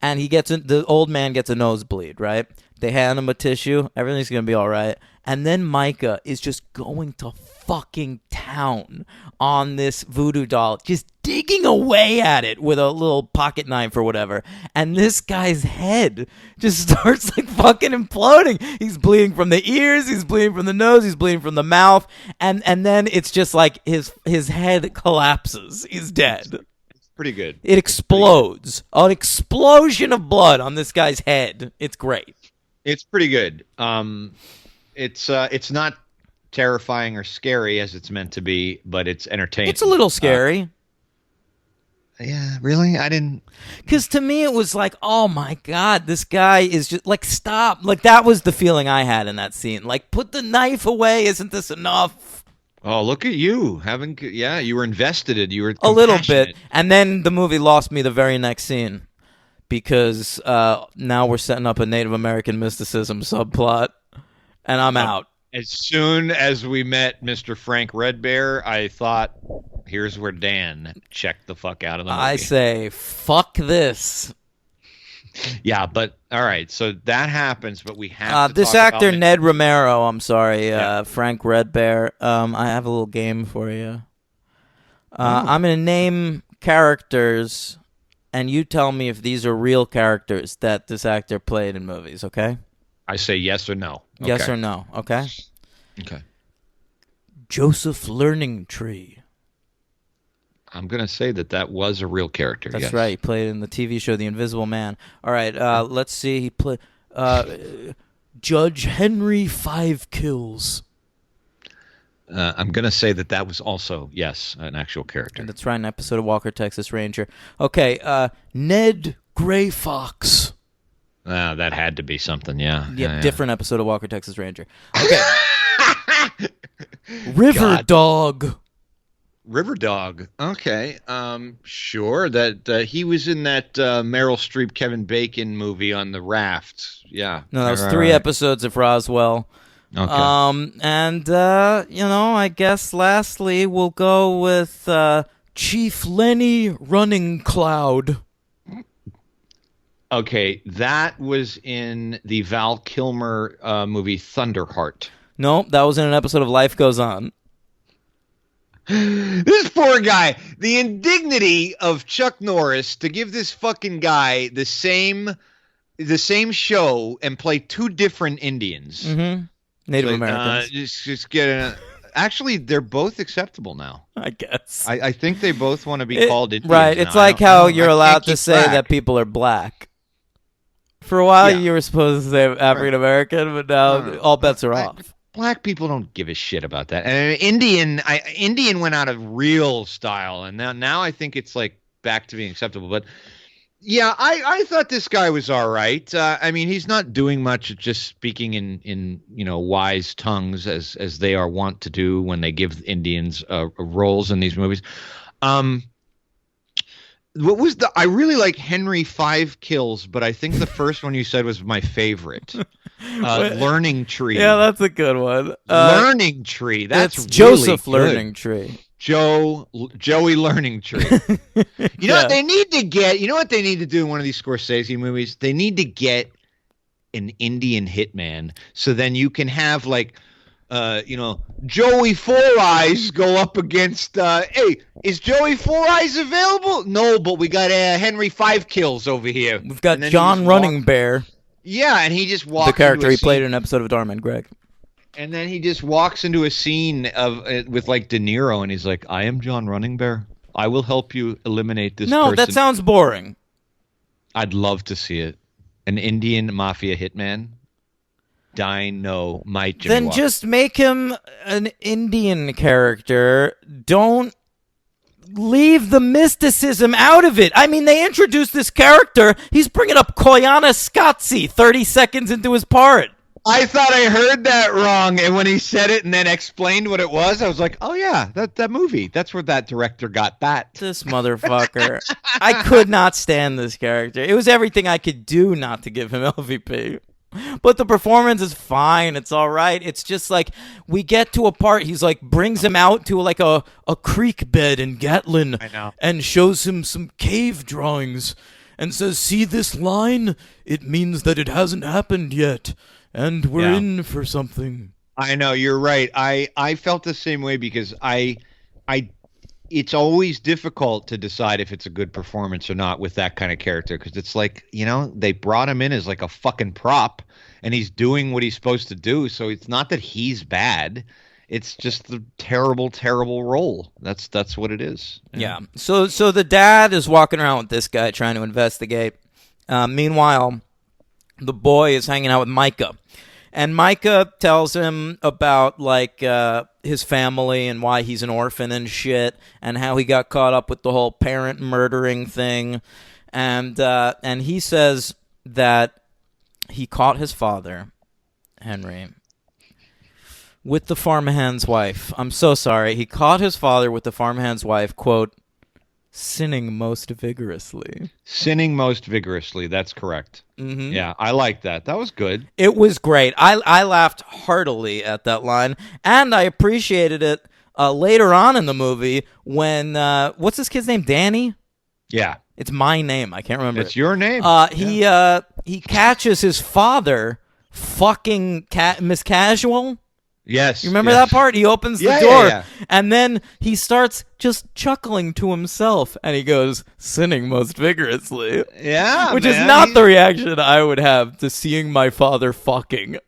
And the old man gets a nosebleed, right? They hand him a tissue. Everything's going to be all right. And then Micah is just going to fucking town on this voodoo doll, just digging away at it with a little pocket knife or whatever. And this guy's head just starts like fucking imploding. He's bleeding from the ears, he's bleeding from the nose, he's bleeding from the mouth, and then it's just like his head collapses. He's dead. It's pretty good. It explodes. An explosion of blood on this guy's head. It's great. It's pretty good. It's not terrifying or scary as it's meant to be, but it's entertaining. It's a little scary. Yeah, really? I didn't. Because to me, it was like, oh my God, this guy is just like, stop. Like, that was the feeling I had in that scene. Like, put the knife away. Isn't this enough? Oh, look at you. You were invested. You were a little bit. And then the movie lost me the very next scene because now we're setting up a Native American mysticism subplot. And I'm out. As soon as we met Mr. Frank Red Bear, I thought, here's where Dan checked the fuck out of the movie. I say, fuck this. Yeah, but all right, so that happens, but we have to this talk actor, about Ned Romero, I'm sorry, Yeah. Frank Red Bear. I have a little game for you. I'm going to name characters, and you tell me if these are real characters that this actor played in movies, okay? I say yes or no. Yes Okay. or no, okay? Okay. Joseph Learning Tree. I'm gonna say that was a real character. That's yes. right. He played in the TV show The Invisible Man. All right, let's see. He played Judge Henry Five Kills. I'm gonna say that was also an actual character. And that's right, an episode of Walker, Texas Ranger. Okay, Ned Gray Fox. That had to be something. Yeah. Yeah, different episode of Walker, Texas Ranger. Okay. River God. Dog. River Dog. Okay. Sure. That he was in that Meryl Streep, Kevin Bacon movie on the raft. Yeah. No, that was Right, 3 right. episodes of Roswell. Okay. And I guess lastly we'll go with Chief Lenny Running Cloud. Okay, that was in the Val Kilmer movie Thunderheart. Nope, that was in an episode of Life Goes On. This poor guy. The indignity of Chuck Norris to give this fucking guy the same show and play 2 different Indians. Mm-hmm. Native Like, Americans. just get actually, they're both acceptable now. I guess. I think they both want to be called Indians. Right, now. it's like how you're allowed to say track. that people are black. For a while Yeah. you were supposed to say African American, but now No. all bets are off. Black people don't give a shit about that. And Indian went out of real style, and now I think it's like back to being acceptable. But yeah, I thought this guy was all right. I mean, he's not doing much, just speaking in wise tongues as they are wont to do when they give Indians roles in these movies. What was I really like Henry Five Kills, but I think the first one you said was my favorite. Learning Tree. Yeah, that's a good one. Learning Tree. That's it's Joseph really good. Learning Tree. Joey Learning Tree. You know what they need to get? You know what they need to do in one of these Scorsese movies? They need to get an Indian hitman, so then you can have like, Joey Four Eyes go up against. Hey, is Joey Four Eyes available? No, but we got Henry Five Kills over here. We've got John Running Bear. Yeah, and he just walks. The character he into a played scene. in an episode of Dharma and Greg. And then he just walks into a scene of with like De Niro, and he's like, "I am John Running Bear. I will help you eliminate this No, person." that sounds boring. I'd love to see it. An Indian mafia hitman. Dynamite. Jimmy Then Walker. just make him an Indian character. Don't leave the mysticism out of it. I mean, they introduced this character. He's bringing up Koyana Scotzi 30 seconds into his part. I thought I heard that wrong, and when he said it and then explained what it was, I was like, "Oh yeah, that movie. That's where that director got that." This motherfucker. I could not stand this character. It was everything I could do not to give him LVP. But the performance is fine. It's all right. It's just like we get to a part. He's like brings him out to like a creek bed in Gatlin. I know. And shows him some cave drawings and says, "See this line? It means that it hasn't happened yet. And we're Yeah. in for something." I know, you're right. I felt the same way because I it's always difficult to decide if it's a good performance or not with that kind of character, because it's like, they brought him in as like a fucking prop and he's doing what he's supposed to do, so it's not that he's bad. It's just the terrible, terrible role. That's what it is. Yeah. So the dad is walking around with this guy trying to investigate. Meanwhile, the boy is hanging out with Micah. And Micah tells him about like his family and why he's an orphan and shit, and how he got caught up with the whole parent murdering thing, and he says that he caught his father, Henry, with the farmhand's wife. I'm so sorry. He caught his father with the farmhand's wife, quote, sinning most vigorously. Sinning most vigorously. That's correct. Mm-hmm. Yeah, I like that. That was good. It was great. I laughed heartily at that line, and I appreciated it later on in the movie when what's this kid's name? Danny? Yeah. It's my name. I can't remember. It's your name. He catches his father fucking Miss Casual. Yes. You remember that part? He opens the door, yeah. and then he starts just chuckling to himself, and he goes, sinning most vigorously. Yeah, Which is not the reaction I would have to seeing my father fucking.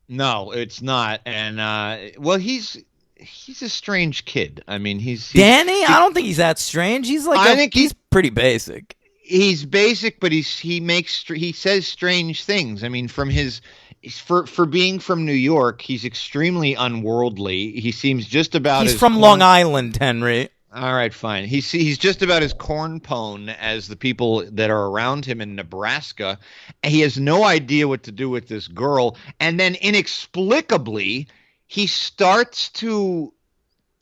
No, it's not. And, well, he's a strange kid. I mean, he's Danny? I don't think he's that strange. He's like, he's pretty basic. He's basic, but he says strange things. I mean, for being from New York, he's extremely unworldly. He seems just about. He's from Long Island, Henry. All right, fine. He's just about as cornpone as the people that are around him in Nebraska. And he has no idea what to do with this girl, and then inexplicably, he starts to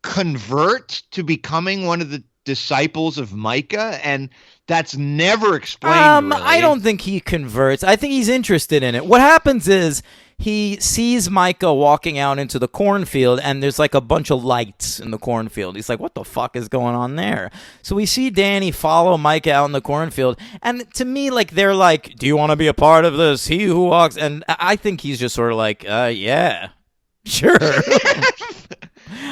convert to becoming one of the disciples of Micah, and that's never explained. Really. I don't think he converts. I think he's interested in it. What happens is he sees Micah walking out into the cornfield, and there's like a bunch of lights in the cornfield. He's like, what the fuck is going on there? So we see Danny follow Micah out in the cornfield, and to me, like, they're like, do you want to be a part of this? He who walks, and I think he's just sort of like, yeah, sure.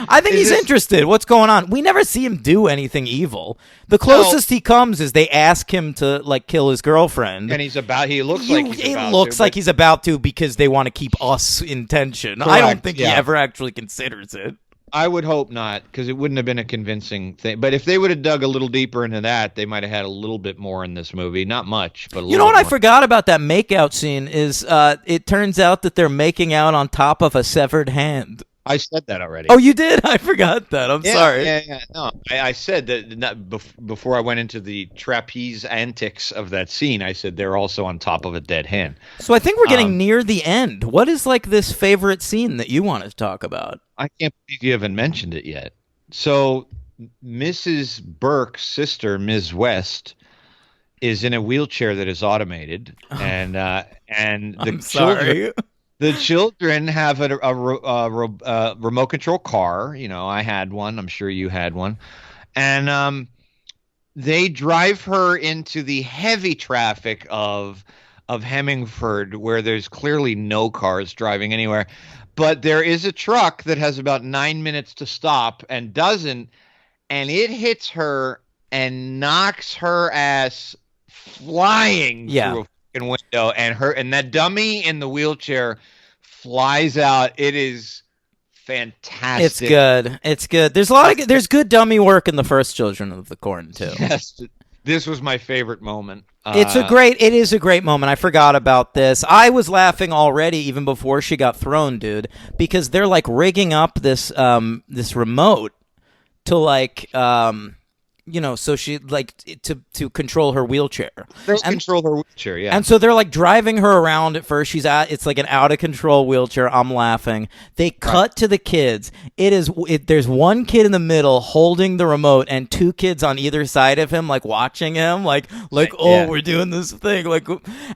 I think he's interested. What's going on? We never see him do anything evil. The closest he comes is they ask him to like kill his girlfriend, and he looks like he's about to because they want to keep us in tension. Correct. I don't think he ever actually considers it. I would hope not, because it wouldn't have been a convincing thing. But if they would have dug a little deeper into that, they might have had a little bit more in this movie. Not much, but a little. You know what I forgot about that makeout scene is it turns out that they're making out on top of a severed hand. I said that already. Oh, you did? I forgot that. I'm sorry. Yeah. No, I said that before I went into the trapeze antics of that scene. I said they're also on top of a dead hand. So I think we're getting near the end. What is like this favorite scene that you want to talk about? I can't believe you haven't mentioned it yet. So Mrs. Burke's sister, Ms. West, is in a wheelchair that is automated, and the children. The children have a remote control car. You know, I had one. I'm sure you had one. And they drive her into the heavy traffic of Hemingford, where there's clearly no cars driving anywhere. But there is a truck that has about 9 minutes to stop and doesn't. And it hits her and knocks her ass flying through a window, and that dummy in the wheelchair flies out. It is fantastic. It's good. There's good dummy work in the first Children of the Corn too. Yes, this was my favorite moment. It is a great moment. I forgot about this. I was laughing already even before she got thrown, dude, because they're like rigging up this remote to like so she like to control her wheelchair. Control her wheelchair, yeah. And so they're like driving her around at first. It's like an out of control wheelchair. I'm laughing. They cut to the kids. There's one kid in the middle holding the remote and two kids on either side of him, like watching him, like we're doing this thing, like,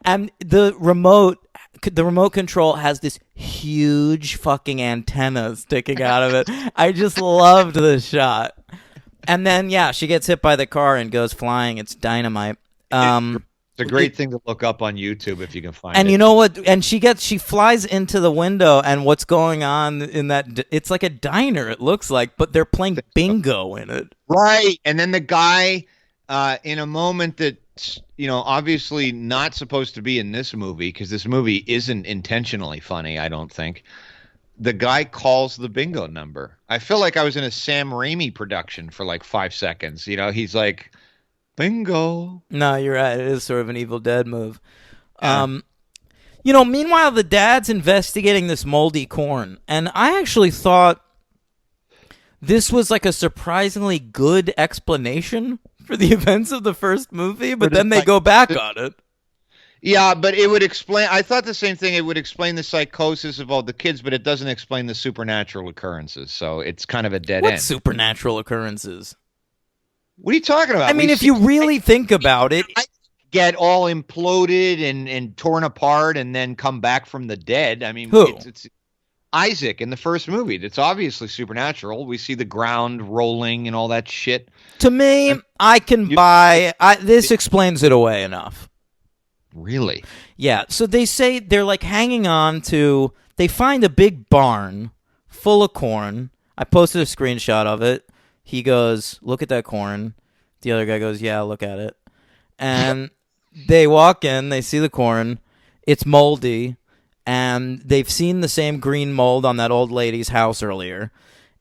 and the remote control has this huge fucking antenna sticking out of it. I just loved this shot. And then, she gets hit by the car and goes flying. It's dynamite. It's a great thing to look up on YouTube if you can find it. And you know what? And she flies into the window, and what's going on in that? It's like a diner, it looks like, but they're playing bingo in it. Right. And then the guy, in a moment that's, obviously not supposed to be in this movie, because this movie isn't intentionally funny, I don't think. The guy calls the bingo number. I feel like I was in a Sam Raimi production for like 5 seconds. He's like, bingo. No, you're right. It is sort of an Evil Dead move. Yeah. Meanwhile, the dad's investigating this moldy corn. And I actually thought this was like a surprisingly good explanation for the events of the first movie, but then they go back on it. Yeah, but it would explain. I thought the same thing. It would explain the psychosis of all the kids, but it doesn't explain the supernatural occurrences. So it's kind of a dead end. What supernatural occurrences? What are you talking about? I mean, if you really think about it, get all imploded and torn apart and then come back from the dead. I mean, Who? it's Isaac in the first movie. That's obviously supernatural. We see the ground rolling and all that shit. To me, I can buy. This explains it away enough. Really? Yeah. So they say they're like hanging on to. They find a big barn full of corn. I posted a screenshot of it. He goes, "Look at that corn." The other guy goes, "Yeah, look at it." And they walk in. They see the corn. It's moldy. And they've seen the same green mold on that old lady's house earlier,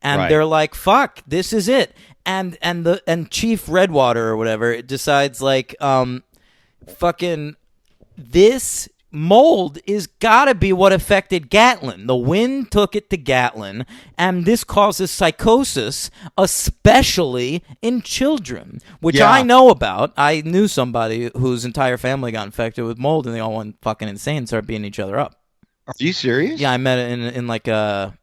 and they're like, "Fuck, this is it." And Chief Redwater or whatever decides like, fucking this mold is gotta be what affected Gatlin. The wind took it to Gatlin, and this causes psychosis, especially in children, which I know about. I knew somebody whose entire family got infected with mold, and they all went fucking insane and started beating each other up. Are you serious? Yeah, I met it in like a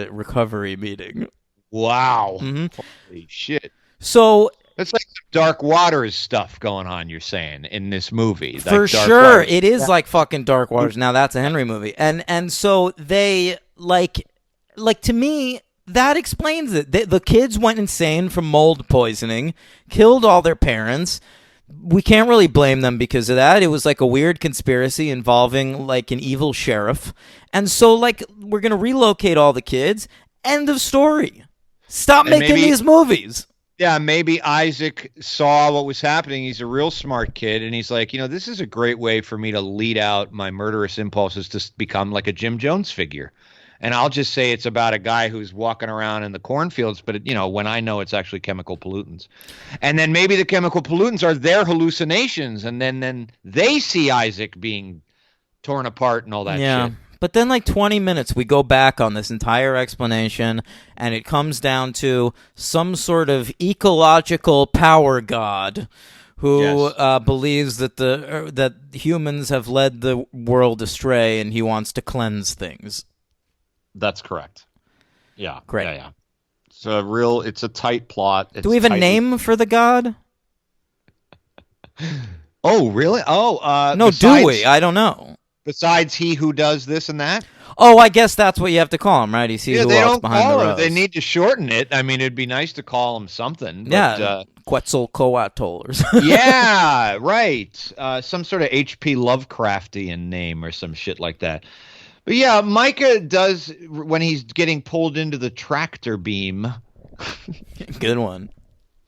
recovery meeting. Wow. Mm-hmm. Holy shit. So it's like some Dark Waters stuff going on, you're saying, in this movie. For sure. It is like fucking Dark Waters. Now that's a Henry movie. And so they like to me, that explains it. The kids went insane from mold poisoning, killed all their parents. We can't really blame them because of that. It was like a weird conspiracy involving like an evil sheriff. And so like we're going to relocate all the kids. End of story. Stop making these movies. Yeah, maybe Isaac saw what was happening. He's a real smart kid. And he's like, this is a great way for me to lead out my murderous impulses to become like a Jim Jones figure. And I'll just say it's about a guy who's walking around in the cornfields, but when I know it's actually chemical pollutants. And then maybe the chemical pollutants are their hallucinations, and then they see Isaac being torn apart and all that shit. But then like 20 minutes, we go back on this entire explanation, and it comes down to some sort of ecological power god who believes that that humans have led the world astray, and he wants to cleanse things. That's correct. Yeah. Great. Yeah. It's a tight plot. Do we have a name for the god? Oh, really? Oh, no, do we? I don't know. Besides he who does this and that? Oh, I guess that's what you have to call him, right? He sees who walks behind the rose. They need to shorten it. I mean, it'd be nice to call him something. Yeah, Quetzalcoatl or something. Yeah, right. Some sort of H.P. Lovecraftian name or some shit like that. But yeah, Micah does, when he's getting pulled into the tractor beam. Good one.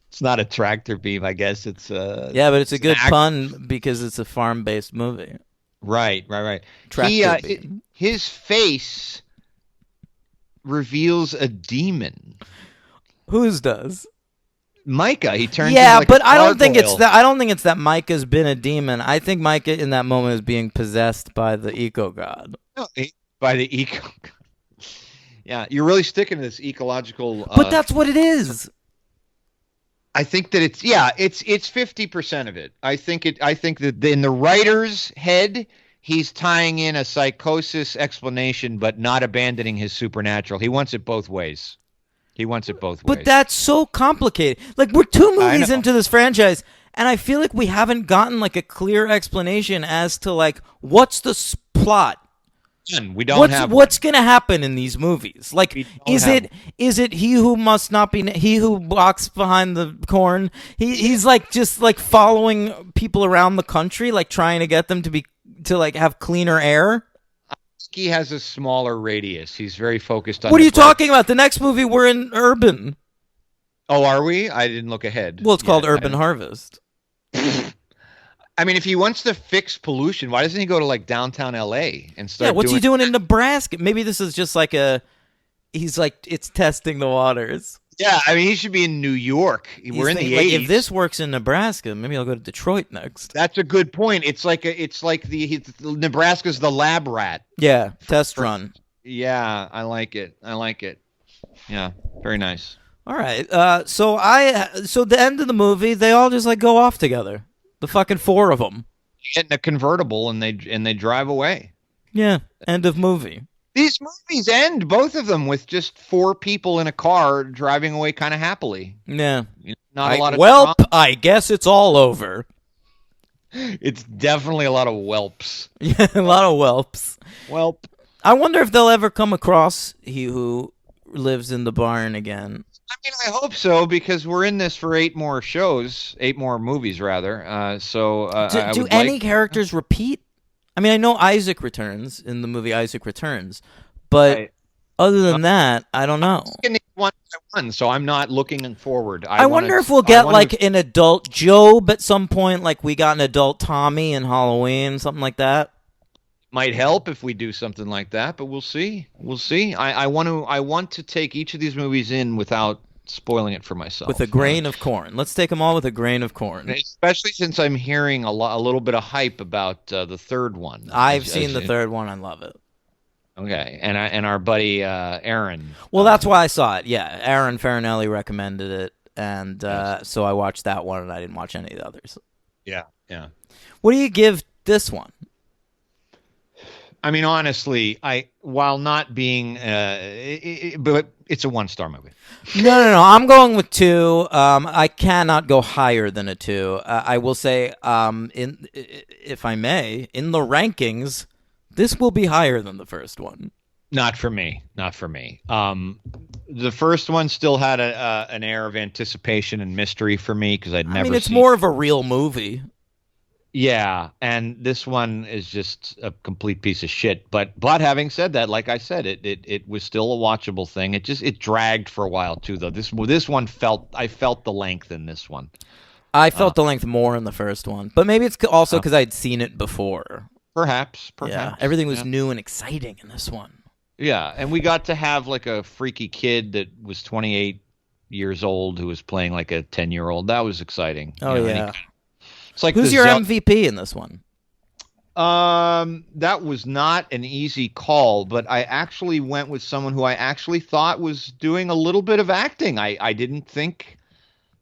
It's not a tractor beam, I guess. It's yeah, but it's a good pun because it's a farm-based movie. Right. Tractor beam. His face reveals a demon. Whose does? Micah. He turns. Yeah, into but I don't think it's that. I don't think it's that Micah's been a demon. I think Micah in that moment is being possessed by the eco god. No, by the eco. Yeah, you're really sticking to this ecological. But that's what it is. I think that it's 50% of it. I think that in the writer's head, he's tying in a psychosis explanation, but not abandoning his supernatural. He wants it both ways. But that's so complicated. Like, we're 2 movies into this franchise, and I feel like we haven't gotten like a clear explanation as to like what's the plot. We don't have what's going to happen in these movies. Like, is it he who must not be he who walks behind the corn? He's like just like following people around the country, like trying to get them to like have cleaner air. He has a smaller radius. He's very focused on. What are you talking about? The next movie we're in urban. Oh, are we? I didn't look ahead. Well, it's called Urban Harvest. I mean, if he wants to fix pollution, why doesn't he go to like downtown LA and start? Yeah, what's he doing in Nebraska? Maybe this is just like he's like, it's testing the waters. Yeah, I mean, he should be in New York. We're in the 80s. Like, if this works in Nebraska, maybe I'll go to Detroit next. That's a good point. It's like Nebraska's the lab rat. Yeah, test run. Yeah, I like it. Yeah, very nice. All right. So the end of the movie, they all just like go off together. The fucking 4 of them get in a convertible and they drive away. Yeah. End of movie. These movies end, both of them, with just four people in a car driving away kind of happily. Yeah. Not a lot of Welp, I guess it's all over. It's definitely a lot of whelps. Yeah, a lot of whelps. Welp. I wonder if they'll ever come across He Who Lives in the Barn again. I mean, I hope so, because we're in this for 8 more movies, rather. Do any characters repeat? I mean, I know Isaac returns in the movie Isaac Returns, but other than that, I don't know. One by one, so I'm not looking forward. I wonder if we'll get like an adult Job at some point, like we got an adult Tommy in Halloween, something like that. Might help if we do something like that, but we'll see. We'll see. I want to take each of these movies in without spoiling it for myself. With a grain of corn. Let's take them all with a grain of corn. Especially since I'm hearing a little bit of hype about the third one. I've seen the third one. I love it. Okay, and our buddy Aaron. Well, that's why I saw it. Yeah, Aaron Farinelli recommended it, and so I watched that one, and I didn't watch any of the others. Yeah. What do you give this one? I mean, honestly, while not being, but it's a 1-star movie. No. I'm going with 2. I cannot go higher than a 2. I will say, if I may, in the rankings, this will be higher than the first one. Not for me. The first one still had an air of anticipation and mystery for me because I'd never. I mean, it's more of a real movie. Yeah, and this one is just a complete piece of shit. But having said that, like I said, it was still a watchable thing. It dragged for a while too, though. This one I felt the length in this one. I felt the length more in the first one, but maybe it's also because I'd seen it before. Perhaps. Yeah, everything was new and exciting in this one. Yeah, and we got to have like a freaky kid that was 28 years old who was playing like a 10-year-old. That was exciting. Oh, yeah. It's like who's your MVP in this one? That was not an easy call, but I actually went with someone who I actually thought was doing a little bit of acting. I didn't think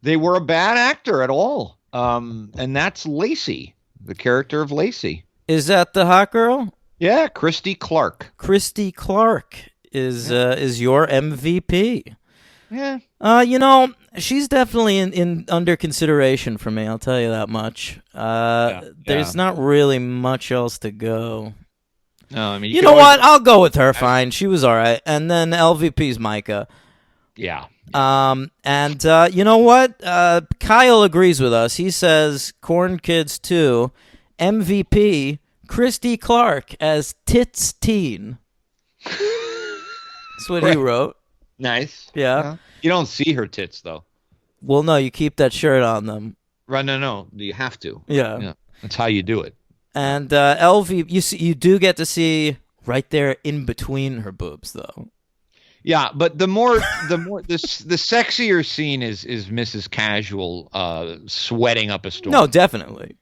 they were a bad actor at all. And that's Lacey, the character of Lacey. Is that the hot girl? Yeah, Christy Clark. Christy Clark is your MVP. Yeah. She's definitely in under consideration for me. I'll tell you that much. There's not really much else to go. No, I mean, you know what? I'll go with her. Fine, she was all right. And then LVP's Micah. Yeah. And you know what? Kyle agrees with us. He says Corn Kids 2 MVP Christy Clark as Tits Teen. That's what he wrote. Nice. Yeah. You don't see her tits, though. Well, no, you keep that shirt on them. Right? No. You have to. Yeah. That's how you do it. And LV, you do get to see right there in between her boobs, though. Yeah, but the sexier scene is Mrs. Casual sweating up a storm. No, definitely.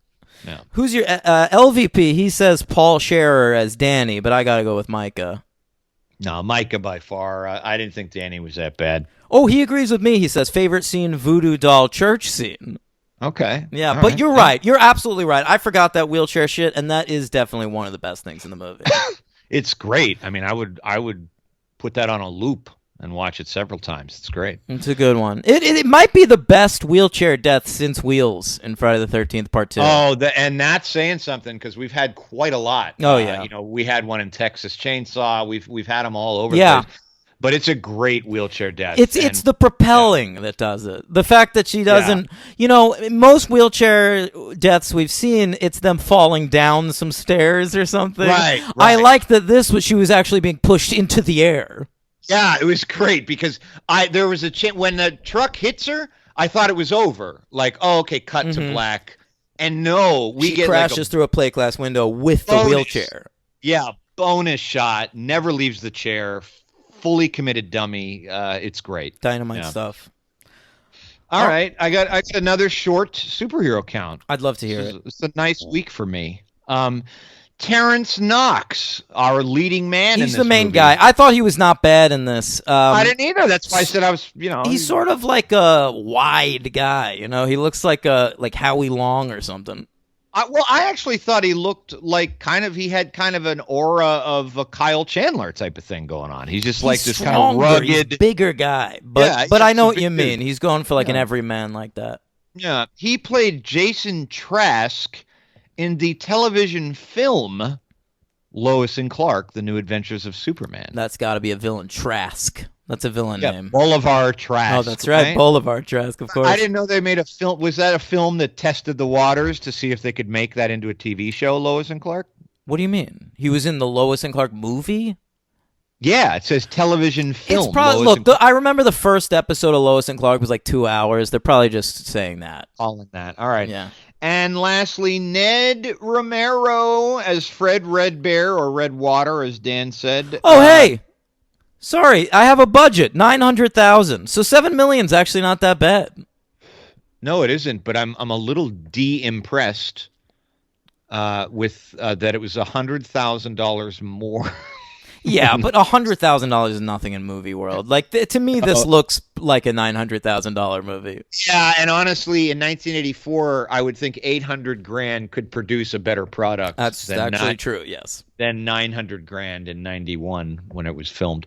Yeah. Who's your LVP? He says Paul Scherer as Danny, but I gotta go with Micah. No, Micah by far. I didn't think Danny was that bad. Oh, he agrees with me. He says favorite scene, voodoo doll church scene. Okay. Yeah, but you're right. You're absolutely right. I forgot that wheelchair shit, and that is definitely one of the best things in the movie. It's great. I mean, I would put that on a loop and watch it several times. It's great. It's a good one. It might be the best wheelchair death since Wheels in Friday the 13th Part 2. Oh, and that's saying something because we've had quite a lot. Oh, yeah. We had one in Texas Chainsaw. We've had them all over the place. But it's a great wheelchair death. It's the propelling that does it. The fact that she doesn't, most wheelchair deaths we've seen, it's them falling down some stairs or something. Right. I like that she was actually being pushed into the air. Yeah, it was great because there was a chance when the truck hits her, I thought it was over. Like, oh, okay, cut to black. And no, she crashes through a plate glass window with the wheelchair. Yeah, bonus shot, never leaves the chair. Fully committed dummy. It's great. Dynamite stuff. All right. I got another short superhero count. I'd love to hear it. It's a nice week for me. Terrence Knox, our leading man. He's in this the main movie. guy. I thought he was not bad in this. I didn't either. That's why I said I was. He's sort of like a wide guy. He looks like Howie Long or something. I actually thought he looked like he had kind of an aura of a Kyle Chandler type of thing going on. He's just like this kind of rugged, bigger guy. But I know what you mean. He's going for like an everyman like that. Yeah, he played Jason Trask in the television film Lois and Clark: The New Adventures of Superman. That's got to be a villain. Trask. That's a villain name. Bolivar Trask. Oh, that's right. Bolivar Trask, of course. I didn't know they made a film. Was that a film that tested the waters to see if they could make that into a TV show, Lois and Clark? What do you mean? He was in the Lois and Clark movie? Yeah, it says television film. It's probably, I remember the first episode of Lois and Clark was like 2 hours. They're probably just saying that. Calling that. All right. Yeah. And lastly, Ned Romero as Fred Red Bear, or Redwater, as Dan said. Oh, hey. Sorry, I have a budget, $900,000. So $7 million's actually not that bad. No, it isn't. But I'm a little de-impressed with that it was $100,000 more. Yeah, but $100,000 is nothing in movie world. Like to me, this looks like a $900,000 movie. Yeah, and honestly, in 1984, I would think $800,000 could produce a better product. That's actually true. Yes, than $900,000 in '91 when it was filmed.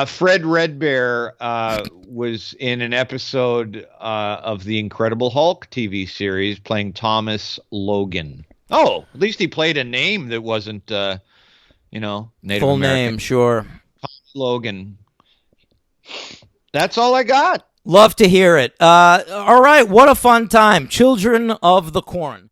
Fred Red Bear was in an episode of the Incredible Hulk TV series, playing Thomas Logan. Oh, at least he played a name that wasn't. Native full American. name, sure. Logan. That's all I got. Love to hear it. All right, what a fun time. Children of the Corn.